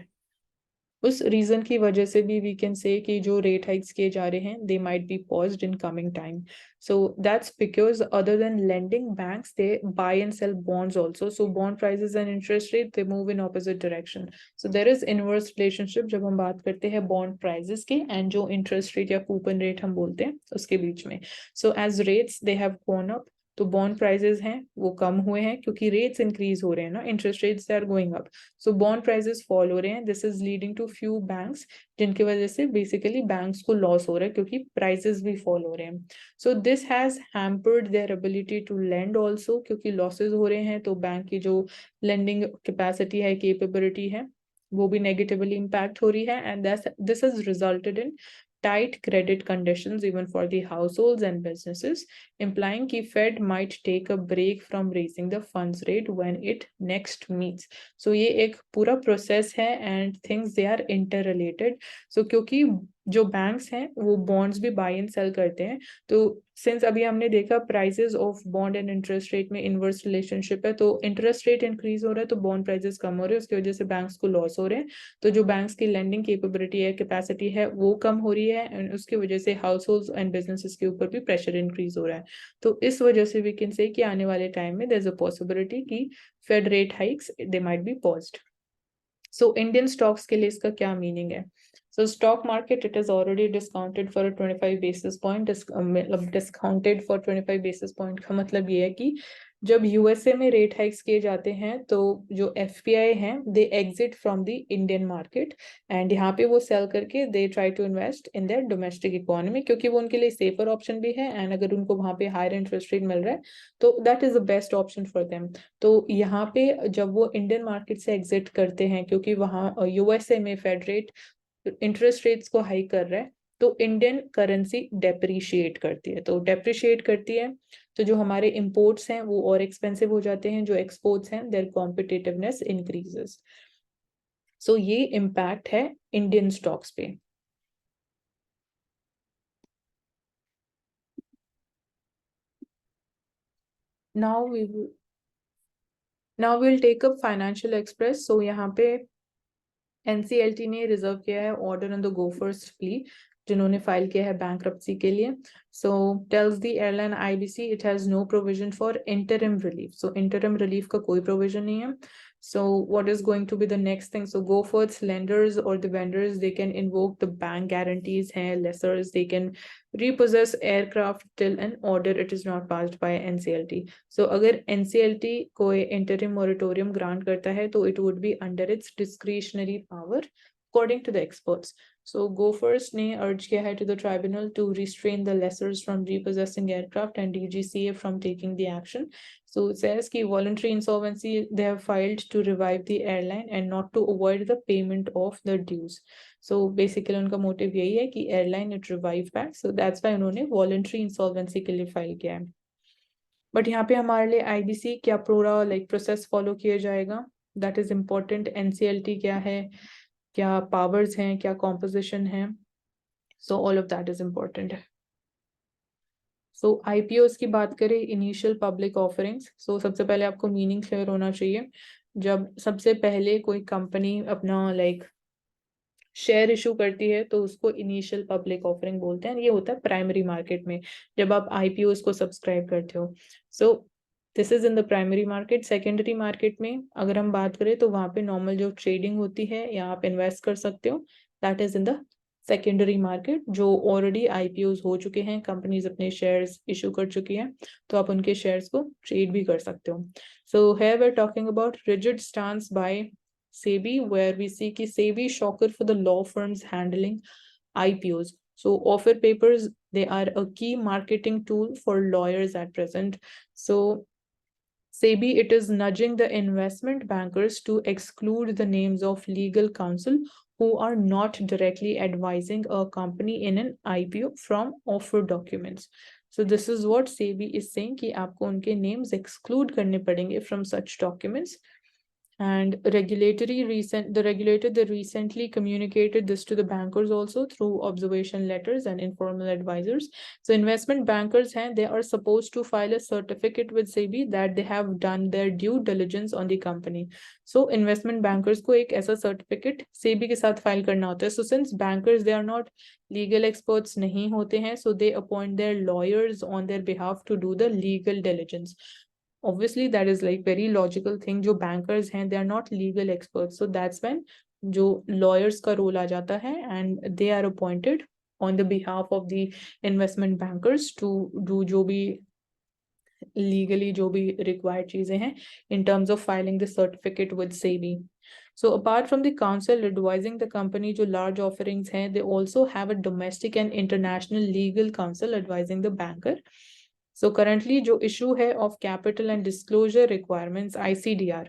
उस रीजन की वजह से भी वी कैन से कि जो रेट हाइक्स किए जा रहे हैं दे might be paused in coming time. So that's because other than lending, banks they buy and sell bonds also. So bond prices and interest rate they move in opposite direction. So there is inverse relationship जब हम बात करते हैं bond prices के and जो interest rate या coupon rate हम बोलते हैं उसके बीच में. So as rates they have gone up, तो बॉन्ड प्राइजेस हैं वो कम हुए हैं क्योंकि रेट्स इंक्रीज हो रहे हैं ना, interest rates are going up. So bond prices fall हो रहे हैं. This is leading to few banks, जिनकी वजह से बेसिकली बैंक्स को लॉस हो रहा है क्योंकि प्राइजेस भी फॉल हो रहे हैं. So this has hampered their ability to lend also, क्योंकि लॉसेज हो रहे हैं तो बैंक की जो लेंडिंग कैपेसिटी है, केपेबिलिटी है, वो भी नेगेटिवली इम्पैक्ट हो रही है. And this has resulted in tight credit conditions even for the households and businesses, implying कि Fed might take a break from raising the funds rate when it next meets. So ये एक पूरा process है and things they are interrelated. So क्योंकि जो banks हैं वो bonds भी बाय एंड सेल करते हैं, तो सिंस अभी हमने देखा prices of bond and interest rate में इनवर्स रिलेशनशिप है, तो इंटरेस्ट रेट इंक्रीज हो रहा है तो बॉन्ड प्राइसेस कम हो रहे हैं, उसकी वजह से बैंक्स को लॉस हो रहे हैं. तो जो बैंक्स की लेंडिंग कैपेबिलिटी है, कैपेसिटी है, वो कम हो रही है एंड उसकी वजह से हाउस होल्ड्स एंड बिजनेसेस के ऊपर भी प्रेशर इंक्रीज हो रहा है. तो इस वजह से वी कैन से कि आने वाले टाइम में देयर इज अ पॉसिबिलिटी कि Fed rate hikes they might be paused. So Indian stocks के लिए इसका क्या मीनिंग है? So stock market, it is already discounted for a 25 basis point. मतलब discounted for 25 basis point का मतलब ये है कि जब यूएसए में रेट हाइक्स किए जाते हैं तो जो एफपीआई हैं they exit from the Indian market एंड यहाँ पे वो सेल करके they try to invest in their domestic economy, क्योंकि वो उनके लिए सेफर ऑप्शन भी है एंड अगर उनको वहाँ पे हायर इंटरेस्ट रेट मिल रहा है तो that is the best option for them. तो यहाँ पे जब वो इंडियन मार्केट से एग्जिट करते हैं क्योंकि वहाँ यूएसए में फेड रेट इंटरेस्ट रेट्स को हाई कर रहा है, तो इंडियन करेंसी डेप्रिशिएट करती है. तो डेप्रिशिएट करती है तो जो हमारे इंपोर्ट्स हैं वो और एक्सपेंसिव हो जाते हैं, जो एक्सपोर्ट्स हैं देयर कॉम्पिटिटिवनेस इंक्रीजेस. सो ये इम्पैक्ट है इंडियन स्टॉक्स पे. Now we will take up Financial Express. So यहाँ पे एनसीएलटी ने रिजर्व किया है order on the Go First's plea जिन्होंने फाइल किया है बैंक्रप्सी के लिए. So tells the airline IBC it has no provision for interim relief. So interim relief का कोई प्रोविजन नहीं है. So what is going to be the next thing? So Goforth's lenders or the vendors, they can invoke the bank guarantees hai, lessors, they can repossess aircraft till an order it is not passed by NCLT. So अगर NCLT कोई interim moratorium grant करता है तो it would be under its discretionary power according to the experts. So Gophers ने urge किया है to the tribunal to restrain the lessors from repossessing aircraft and DGCA from taking the action. So it says कि voluntary insolvency they have filed to revive the airline and not to avoid the payment of the dues. So basically उनका motive यही है कि airline it revive back. So that's why उन्होंने voluntary insolvency के लिए file किया है. But यहाँ पे हमारे लिए आईबीसी क्या पूरा लाइक प्रोसेस फॉलो किया जाएगा, दैट इज इम्पोर्टेंट. एनसीएलटी क्या है, क्या पावर्स हैं, क्या कॉम्पोजिशन है, so all of that is important. So IPOs की बात करें, इनिशियल पब्लिक ऑफरिंग्स. सो सबसे पहले आपको मीनिंग क्लियर होना चाहिए. जब सबसे पहले कोई कंपनी अपना लाइक शेयर इशू करती है तो उसको इनिशियल पब्लिक ऑफरिंग बोलते हैं. ये होता है प्राइमरी मार्केट में जब आप आईपीओ को सब्सक्राइब करते हो. सो this is in the primary market. Secondary market में अगर हम बात करें तो वहां पे नॉर्मल जो ट्रेडिंग होती है या आप इन्वेस्ट कर सकते हो, that is in the secondary market. जो ऑलरेडी आईपीओ हो चुके हैं, कंपनीज अपने शेयर्स इशू कर चुकी हैं, तो आप उनके शेयर्स को ट्रेड भी कर सकते हो. So here we are talking about rigid stance by SEBI, where we see कि SEBI shocker for the law firms handling IPOs. So offer papers, they are a key marketing tool for lawyers at present. So SEBI, it is nudging the investment bankers to exclude the names of legal counsel who are not directly advising a company in an IPO from offer documents. So this is what SEBI is saying कि आपको उनके names exclude करने पड़ेंगे from such documents. And the regulator they recently communicated this to the bankers also through observation letters and informal advisors. So investment bankers they are supposed to file a certificate with SEBI that they have done their due diligence on the company. So investment bankers को एक ऐसा certificate SEBI के साथ file करना होता है. So since bankers they are not legal experts नहीं होते हैं, so they appoint their lawyers on their behalf to do the legal diligence. Obviously that is like very logical thing. जो bankers हैं they are not legal experts, so that's when जो lawyers का role आ जाता है and they are appointed on the behalf of the investment bankers to do जो भी legally जो भी required चीजें हैं in terms of filing the certificate with SEBI. So apart from the council advising the company जो large offerings हैं, they also have a domestic and international legal counsel advising the banker. So currently जो issue है of capital and disclosure requirements ICDR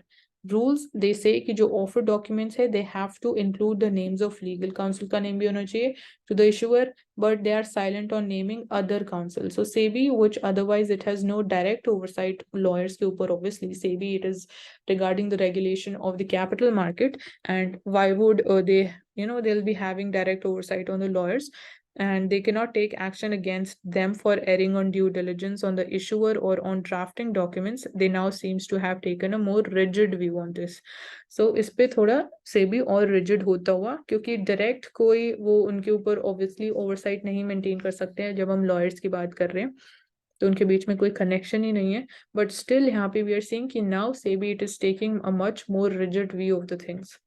rules, they say कि जो offer documents है they have to include the names of legal counsel का name भी होना चाहिए to the issuer, but they are silent on naming other counsel. So SEBI, which otherwise it has no direct oversight lawyers के ऊपर, obviously SEBI it is regarding the regulation of the capital market, and why would they they'll be having direct oversight on the lawyers, and they cannot take action against them for erring on due diligence on the issuer or on drafting documents. They now seems to have taken a more rigid view on this. So इस पे थोड़ा SEBI और rigid होता हुआ, क्योंकि direct कोई वो उनके ऊपर obviously oversight नहीं maintain कर सकते हैं जब हम lawyers की बात कर रहे हैं, तो उनके बीच में कोई connection ही नहीं है. But still यहाँ पे we are seeing कि now SEBI it is taking a much more rigid view of the things.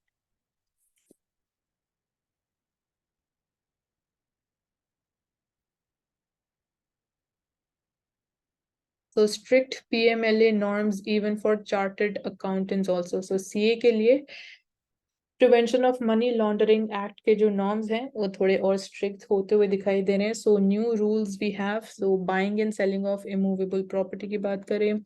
So strict PMLA norms even for chartered accountants also. So CA के लिए prevention of money laundering act के जो norms हैं वो थोड़े और strict होते हुए दिखाई दे रहे हैं. So new rules we have. So buying and selling of immovable property की बात करें,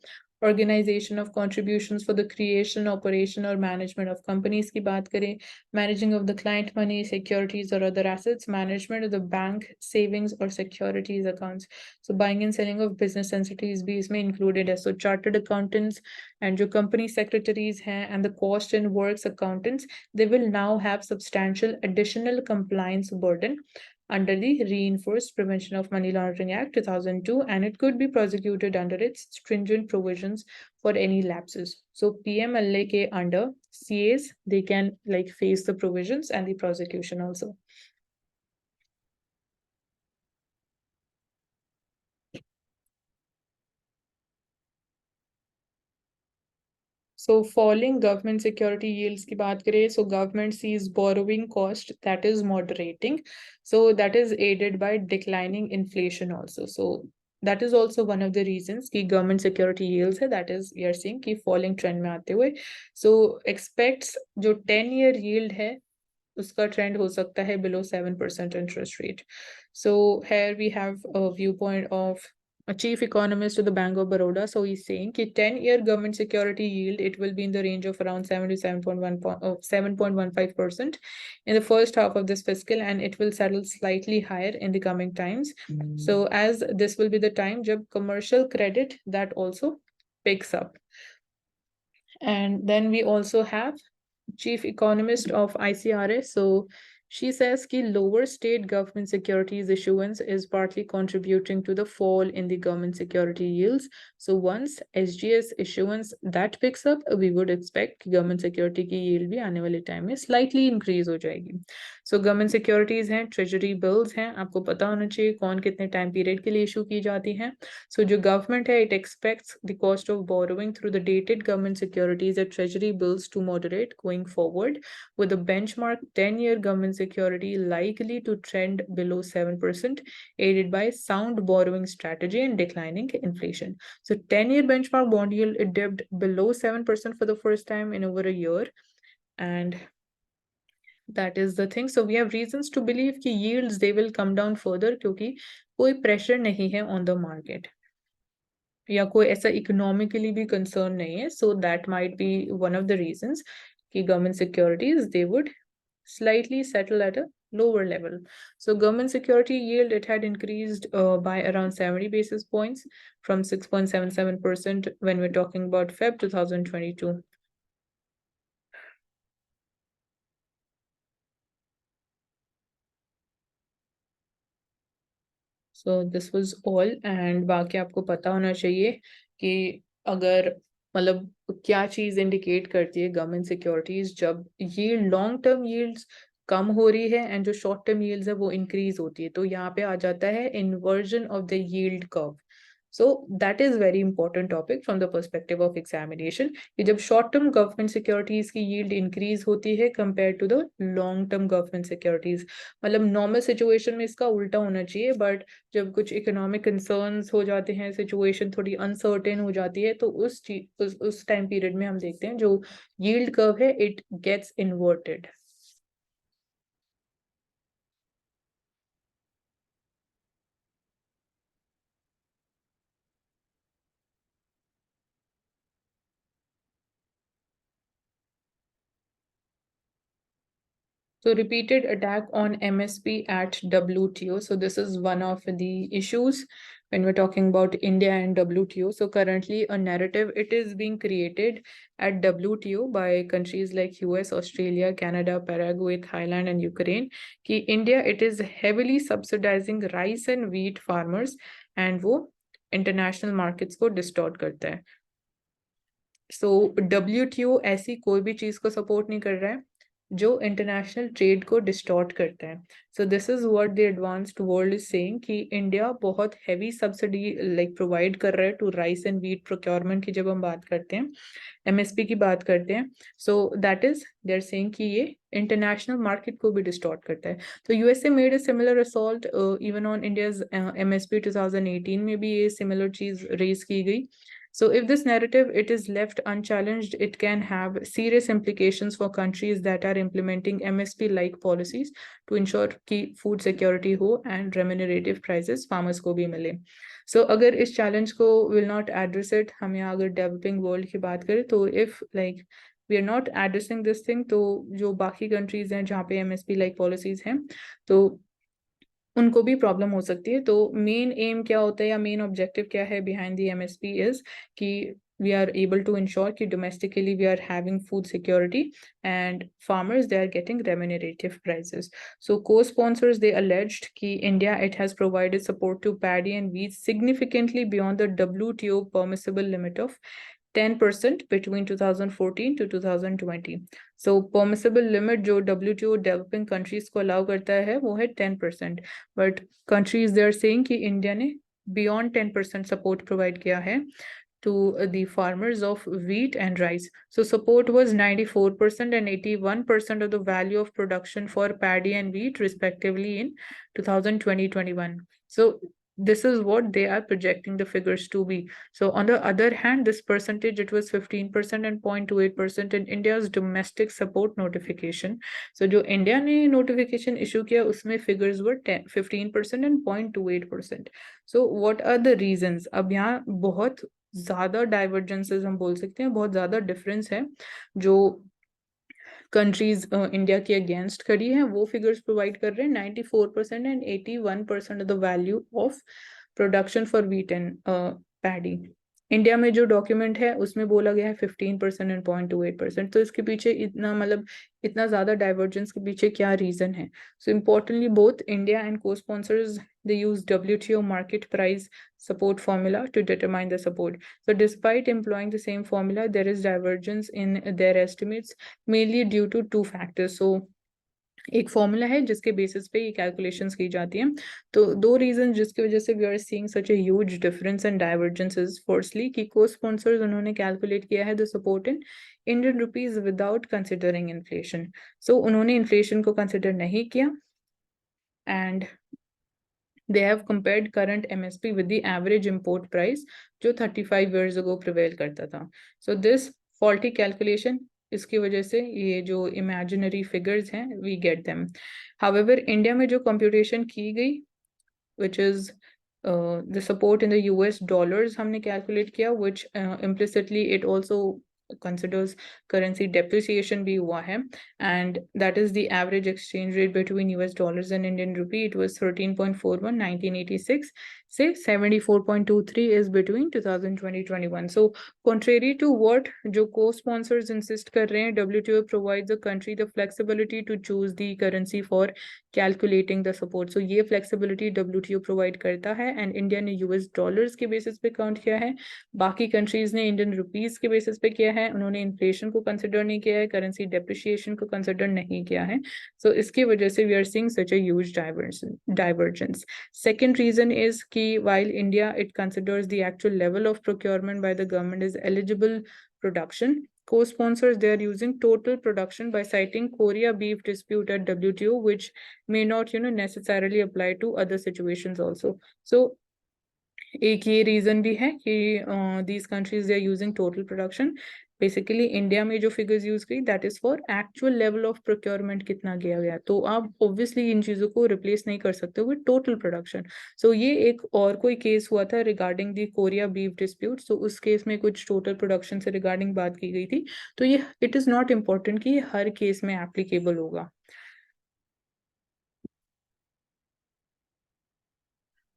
organisation of contributions for the creation operation और मैनेजमेंट ऑफ कंपनीज की बात करें, managing of the client money securities और other assets, management of the bank savings और securities accounts. So buying and selling of business entities भी इसमें included है. So chartered accountants and जो कंपनी सेक्रेटरीज हैं and the cost and works accountants, they will now have substantial additional compliance burden under the Reinforced Prevention of Money Laundering Act 2002, and it could be prosecuted under its stringent provisions for any lapses. So PMLA ke under CAs, they can like face the provisions and the prosecution also. So falling government security yields की बात करें, so government sees borrowing cost that is moderating, so that is aided by declining inflation also. So that is also one of the reasons कि government security yields है, that is we are seeing कि falling trend में आते हुए. So expects जो 10-year yield है उसका trend हो सकता है below 7% interest rate. So here we have a viewpoint of a chief economist of the Bank of Baroda. So he's saying that 10-year government security yield, it will be in the range of around 7 to 7.15% in the first half of this fiscal, and it will settle slightly higher in the coming times. So as this will be the time jab commercial credit that also picks up. And then we also have chief economist of ICRA. So she says that lower state government securities issuance is partly contributing to the fall in the government security yields. So once SGS issuance that picks up, we would expect government security की yield भी आने वाले time में slightly increase हो जाएगी. So government securities हैं, treasury bills हैं, आपको पता होना चाहिए कौन कितने time period के लिए issue की जाती हैं. So जो government है, it expects the cost of borrowing through the dated government securities and treasury bills to moderate going forward, with a benchmark 10-year government security likely to trend below 7%, aided by sound borrowing strategy and declining inflation. So 10-year benchmark bond yield, it dipped below 7% for the first time in over a year, and that is the thing. So we have reasons to believe कि yields they will come down further क्योंकि कोई pressure नहीं है on the market या कोई ऐसा economically भी concern नहीं है. So that might be one of the reasons कि government securities they would slightly settle at a lower level. So government security yield, it had increased by around 70 basis points from 6.77% when we're talking about Feb 2022. So this was all and बाकी आपको पता होना चाहिए कि अगर मतलब क्या चीज इंडिकेट करती है गवर्नमेंट सिक्योरिटीज जब ये लॉन्ग टर्म यील्ड्स कम हो रही है एंड जो शॉर्ट टर्म यील्ड्स है वो इंक्रीज होती है, तो यहाँ पे आ जाता है inversion of the yield curve. So that is very important topic from the perspective of examination कि जब short term government securities की yield increase होती है compared to the long term government securities. मतलब normal situation में इसका उल्टा होना चाहिए, but जब कुछ economic concerns हो जाते हैं, situation थोड़ी uncertain हो जाती है, तो उस time period में हम देखते हैं जो yield curve है it gets inverted. So repeated attack on MSP at WTO. So this is one of the issues when we're talking about India and WTO. So currently a narrative, it is being created at WTO by countries like US, Australia, Canada, Paraguay, Thailand, and Ukraine. Ki India, it is heavily subsidizing rice and wheat farmers and वो international markets को distort करता है. So WTO ऐसी कोई भी चीज को support नहीं कर रहा है जो इंटरनेशनल ट्रेड को डिस्टॉर्ट करता है. So this is what the advanced world is saying कि इंडिया बहुत हैवी सब्सिडी लाइक प्रोवाइड कर रहा है to rice and wheat procurement की जब हम बात करते हैं, एमएसपी की बात करते हैं. So that is they are saying कि ये इंटरनेशनल मार्केट को भी डिस्टॉर्ट करता है. तो USA made a similar assault even on India's MSP 2018 में भी ये सिमिलर चीज रेज की गई. So if this narrative it is left unchallenged, it can have serious implications for countries that are implementing MSP-like policies to ensure कि food security हो and remunerative prices farmers को भी मिले. So अगर इस challenge को will not address it, हम यहाँ अगर developing world की बात करें तो if like we are not addressing this thing, तो जो बाकी countries हैं जहाँ पे MSP-like policies हैं तो उनको भी प्रॉब्लम हो सकती है. तो मेन एम क्या होता है या मेन ऑब्जेक्टिव क्या है बिहाइंड द एमएसपी इज कि we are able to ensure कि domestically we are having food security and farmers they are getting remunerative prices. So co-sponsors they alleged कि India it has provided support to paddy and wheat significantly beyond the WTO permissible limit of 10% between 2014 to 2020. So permissible limit जो WTO developing countries को allow करता है वो है 10%. But countries they are saying कि India ने beyond 10% support provide किया है to the farmers of wheat and rice. So support was 94% and 81% of the value of production for paddy and wheat respectively in 2020-21. So this is what they are projecting the figures to be. So on the other hand, this percentage, it was 15% and 0.28% in India's domestic support notification. So जो India ने notification issue किया उसमें figures were 15% and 0.28%. So what are the reasons? अब यहाँ बहुत ज्यादा divergences हम बोल सकते हैं, बहुत ज्यादा डिफरेंस है जो कंट्रीज इंडिया के अगेंस्ट खड़ी है वो फिगर्स प्रोवाइड कर रहे हैं 94% and 81% of the value of production for wheat and paddy. India में जो डॉक्यूमेंट है उसमें बोला गया है 15% एंड 0.28%. तो इसके पीछे इतना मतलब इतना ज्यादा डाइवर्जेंस के पीछे क्या रीजन है? सो इम्पोर्टेंटली बोथ इंडिया एंड को sponsors they use WTO market price support formula to determine the support. So despite employing the same formula, there is divergence in their estimates, mainly due to two factors. So एक formula है जिसके basis पे ये calculations की जाती हैं. तो दो रीजन जिसकी वजह से we are seeing such a huge difference and divergences. Firstly कि को स्पॉन्सर्स उन्होंने कैलकुलेट किया है the support in Indian rupees without considering inflation. So उन्होंने इन्फ्लेशन को कंसिडर नहीं किया and they have compared current MSP with the average import price जो 35 years ago prevail करता था. So this faulty calculation इसकी वजह से ये जो imaginary figures हैं we get them. However, India में जो computation की गई which is the support in the US dollars हमने calculate किया which implicitly it also considers currency depreciation भी हुआ है, and that is the average exchange rate between US dollars and Indian rupee. It was 13.41 1986, say 74.23 is between 2020-21. So contrary to what जो co-sponsors insist कर रहे हैं, WTO provides the country the flexibility to choose the currency for calculating the support. So ये flexibility WTO provide करता है, and India ने US dollars के basis पे count किया है, बाकी countries ने Indian rupees के basis पे किया है, उन्होंने inflation को consider नहीं किया है, currency depreciation को consider नहीं किया है. So इसकी वजह से we are seeing such a huge divergence. Second reason is कि while India it considers the actual level of procurement by the government is eligible production, co-sponsors they are using total production by citing Korea beef dispute at WTO, which may not necessarily apply to other situations also. So एक ये reason भी है कि these countries they are using total production. Basically India में जो figures use करी that is for actual level of procurement कितना गया गया, तो आप ऑब्वियसली इन चीजों को रिप्लेस नहीं कर सकते विद टोटल प्रोडक्शन. सो ये एक और कोई केस हुआ था regarding the Korea beef dispute, तो उस केस में कुछ टोटल प्रोडक्शन से रिगार्डिंग बात की गई थी. तो ये इट इज नॉट इम्पोर्टेंट कि ये हर केस में एप्लीकेबल होगा.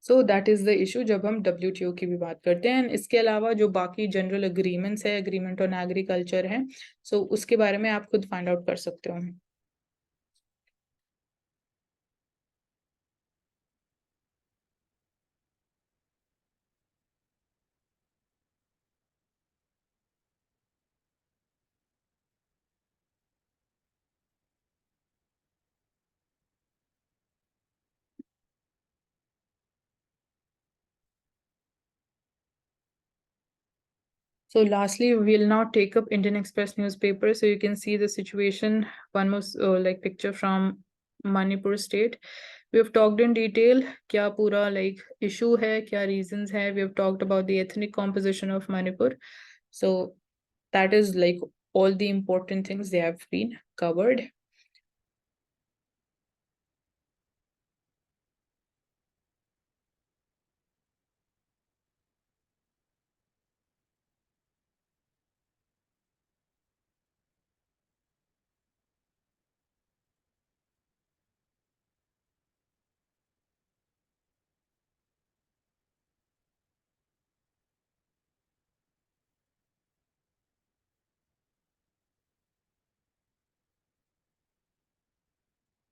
सो दैट इज द इशू जब हम WTO की भी बात करते हैं. इसके अलावा जो बाकी जनरल अग्रीमेंट्स है, एग्रीमेंट ऑन एग्रीकल्चर है, सो उसके बारे में आप खुद फाइंड आउट कर सकते हो. So lastly, we'll now take up Indian Express newspaper. So you can see the situation, one more like picture from Manipur state. We have talked in detail क्या पूरा like issue है, क्या reasons है. We have talked about the ethnic composition of Manipur. So that is like all the important things they have been covered.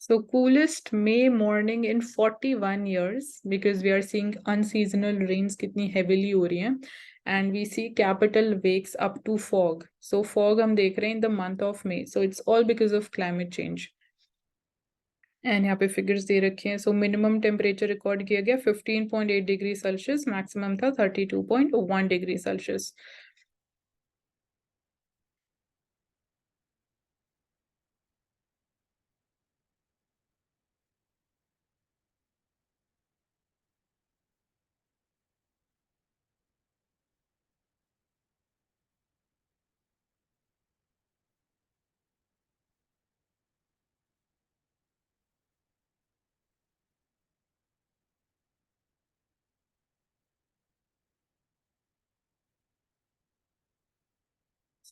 So coolest May morning in 41 years, because we are seeing unseasonal rains kitni heavily हो रही हैं, and we see capital wakes up to fog. So fog हम देख रहे हैं in the month of May. So it's all because of climate change. And यहाँ पे figures दे रखे हैं. So minimum temperature record किया गया 15.8 degree Celsius, maximum था 32.1 degree Celsius.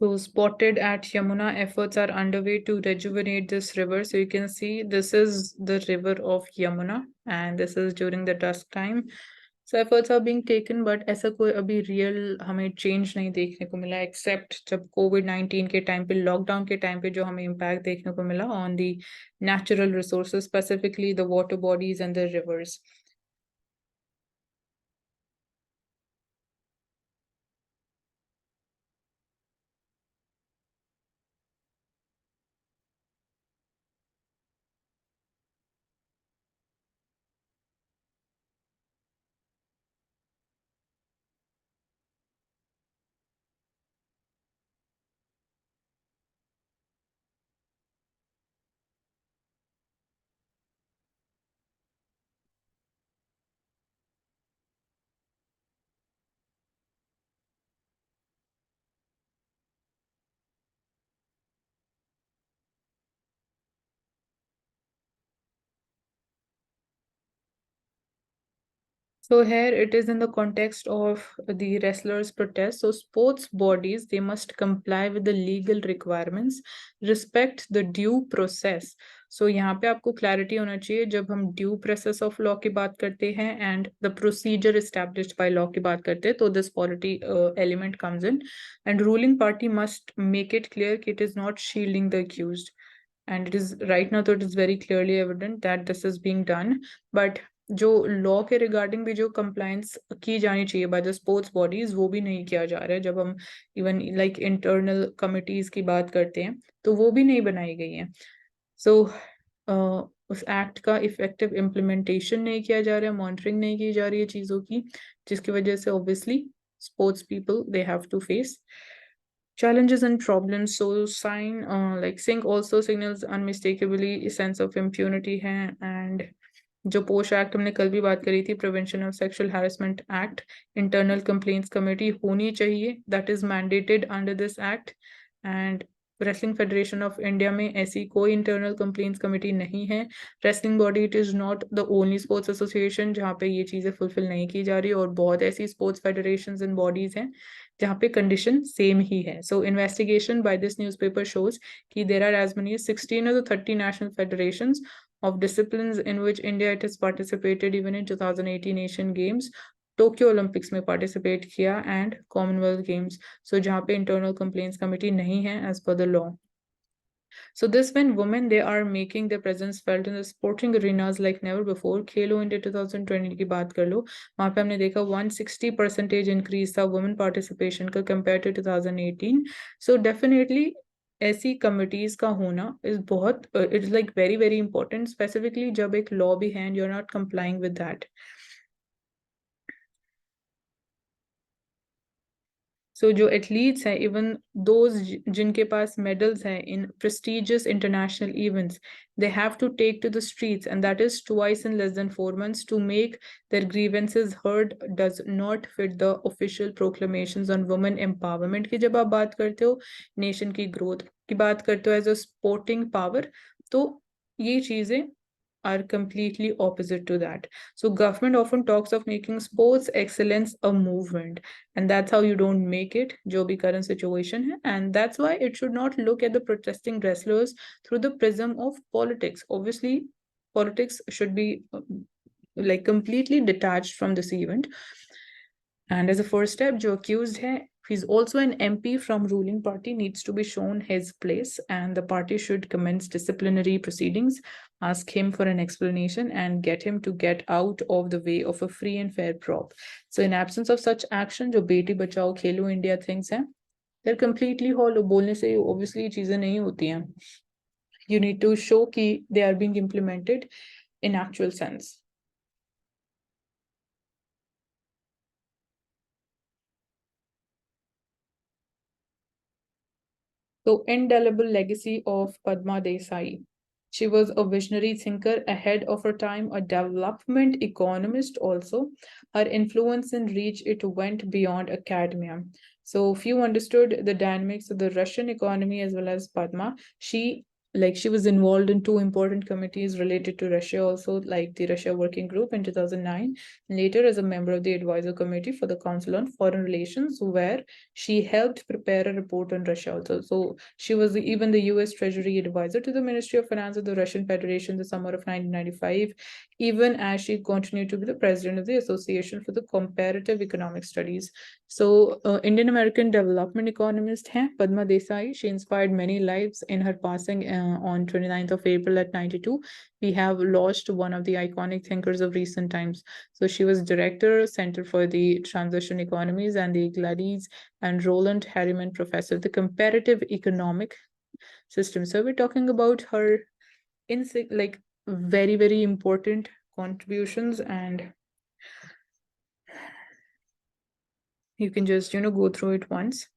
So spotted at Yamuna, efforts are underway to rejuvenate this river. So you can see this is the river of Yamuna, and this is during the dusk time. So efforts are being taken, but ऐसा कोई अभी real हमें change नहीं देखने को मिला, except जब COVID-19 के time पे, lockdown के time पे जो हमें impact देखने को मिला on the natural resources, specifically the water bodies and the rivers. So here it is in the context of the wrestlers' protest. So sports bodies, they must comply with the legal requirements, respect the due process. So यहाँ पे आपको clarity होना चाहिए जब हम due process of law की बात करते हैं and the procedure established by law की बात करते हैं तो this polity element comes in and ruling party must make it clear that it is not shielding the accused. And it is right now, so it is very clearly evident that this is being done. But जो law के regarding भी जो compliance की जानी चाहिए by the sports bodies वो भी नहीं किया जा रहा है जब हम इवन लाइक इंटरनल कमिटीज की बात करते हैं तो वो भी नहीं बनाई गई है सो उस एक्ट का इफेक्टिव इम्प्लीमेंटेशन नहीं किया जा रहा है मॉनिटरिंग नहीं की जा रही है चीज़ों की जिसकी वजह से obviously sports people they have to face challenges and problems. So sign like sync also signals unmistakably a sense of impunity है and जो पोश एक्ट हमने कल भी बात करी थी prevention of sexual harassment act internal complaints committee होनी चाहिए that is mandated under this act and wrestling federation of India में ऐसी कोई इंटरनल कंप्लेंट्स कमेटी नहीं है wrestling body it is not the only sports association जहाँ पे ये चीज़ें फुलफिल नहीं की जा रही और बहुत ऐसी स्पोर्ट्स फेडरेशन एंड बॉडीज हैं जहाँ पे कंडीशन सेम ही है so investigation by this newspaper shows कि there are as money 16 or 30 national federations of disciplines in which India it has participated even in 2018 Asian Games, Tokyo Olympics में participate किया and Commonwealth Games. So जहाँ पे internal complaints committee नहीं है as per the law. So this when women they are making their presence felt in the sporting arenas like never before. Khelo India 2020 की बात कर लो वहाँ पे हमने देखा 160% increase था women participation का compared to 2018. So definitely ऐसी कमिटीज का होना इज बहुत it is like very very important specifically जब एक लॉ भी है and you are not complying with that so जो एथलीट्स हैं इवन दोज जिनके पास मेडल्स हैं in prestigious international events they have to take to the streets and that is twice in less than 4 months to make their grievances heard does not fit the official proclamations on women empowerment की जब आप बात करते हो nation की growth की बात करते हो एज अ स्पोर्टिंग पावर तो ये चीजें are completely opposite to that. So government often talks of making sports excellence a movement, and that's how you don't make it, jo bhi current situation hai. And that's why it should not look at the protesting wrestlers through the prism of politics. Obviously, politics should be like completely detached from this event. And as a first step, जो accused है, he's also an MP from ruling party, needs to be shown his place, and the party should commence disciplinary proceedings, ask him for an explanation, and get him to get out of the way of a free and fair prop. So in absence of such action, जो बेटी बचाओ खेलो India things हैं, they're completely hollow. बोलने से obviously ये चीजें नहीं होती हैं. You need to show कि they are being implemented in actual sense. So, indelible legacy of Padma Desai. She was a visionary thinker ahead of her time, a development economist also. Her influence and reach, it went beyond academia. So few understood the dynamics of the Russian economy as well as Padma. She was involved in two important committees related to Russia also, like the Russia Working Group in 2009, later as a member of the advisor committee for the Council on Foreign Relations, where she helped prepare a report on Russia also. So she was even the US Treasury advisor to the Ministry of Finance of the Russian Federation in the summer of 1995, even as she continued to be the president of the Association for the Comparative Economic Studies. So, Indian American development economist hai Padma Desai. She inspired many lives in her passing on 29th of April at 92. We have lost one of the iconic thinkers of recent times. So she was director, Center for the Transition Economies and the Gladys and Roland Harriman Professor of the Comparative Economic System. So we're talking about her like very, very important contributions and you can just, go through it once.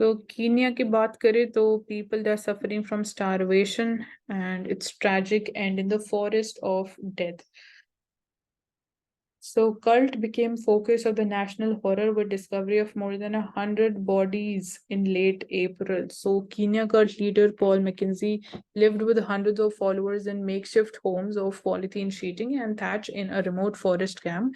तो Kenya की बात करें तो people are suffering from starvation and its tragic end in the forest of death. So cult became focus of the national horror with discovery of more than 100 bodies in late April. So Kenya cult leader Paul McKenzie lived with hundreds of followers in makeshift homes of polythene sheeting and thatch in a remote forest camp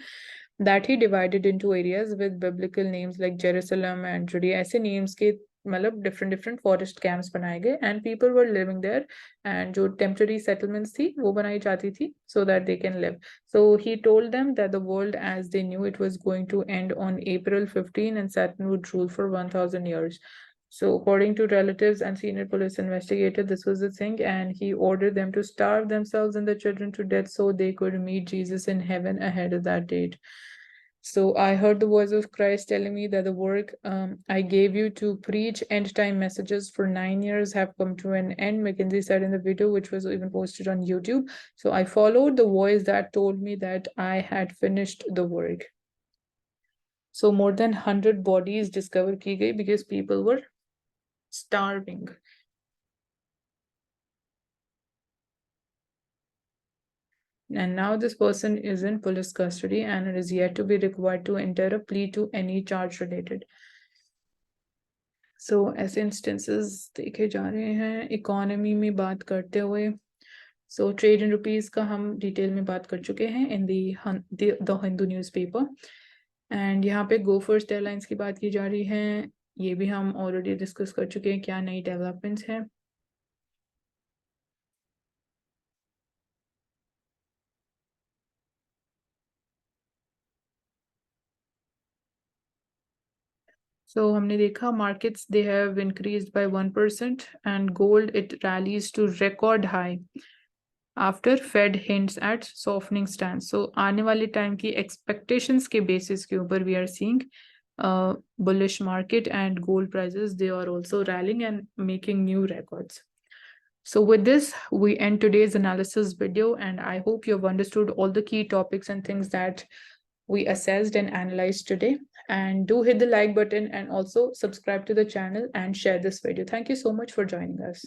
that he divided into areas with biblical names like Jerusalem and Judea. ऐसे names के मतलब different forest camps बनाए गए and people were living there and जो temporary settlements थी वो बनाई जाती थी so that they can live. So he told them that the world as they knew it was going to end on April 15 and Saturn would rule for 1000 years. So according to relatives and senior police investigator, this was the thing, and he ordered them to starve themselves and the children to death so they could meet Jesus in heaven ahead of that date. So I heard the voice of Christ telling me that the work I gave you to preach end time messages for 9 years have come to an end, Mackenzie said in the video, which was even posted on YouTube. So I followed the voice that told me that I had finished the work. So more than 100 bodies discovered ki gayi because people were starving. And now this person is in police custody and it is yet to be required to enter a plea to any charge related. सो ऐसे instances देखे जा रहे हैं economy में बात करते हुए. So trade in rupees का हम डिटेल में बात कर चुके हैं in the Hindu newspaper. And यहाँ पे गो फर्स्ट एयरलाइंस की बात की जा रही है. ये भी हम ऑलरेडी डिस्कस कर चुके हैं क्या नई डेवलपमेंट्स हैं. So हमने देखा markets they have increased by 1% and gold it rallies to record high after Fed hints at softening stance. So आने वाले time की expectations के basis के ऊपर we are seeing bullish market and gold prices they are also rallying and making new records. So with this, we end today's analysis video, and I hope you have understood all the key topics and things that we assessed and analyzed today. And do hit the like button and also subscribe to the channel and share this video. Thank you so much for joining us.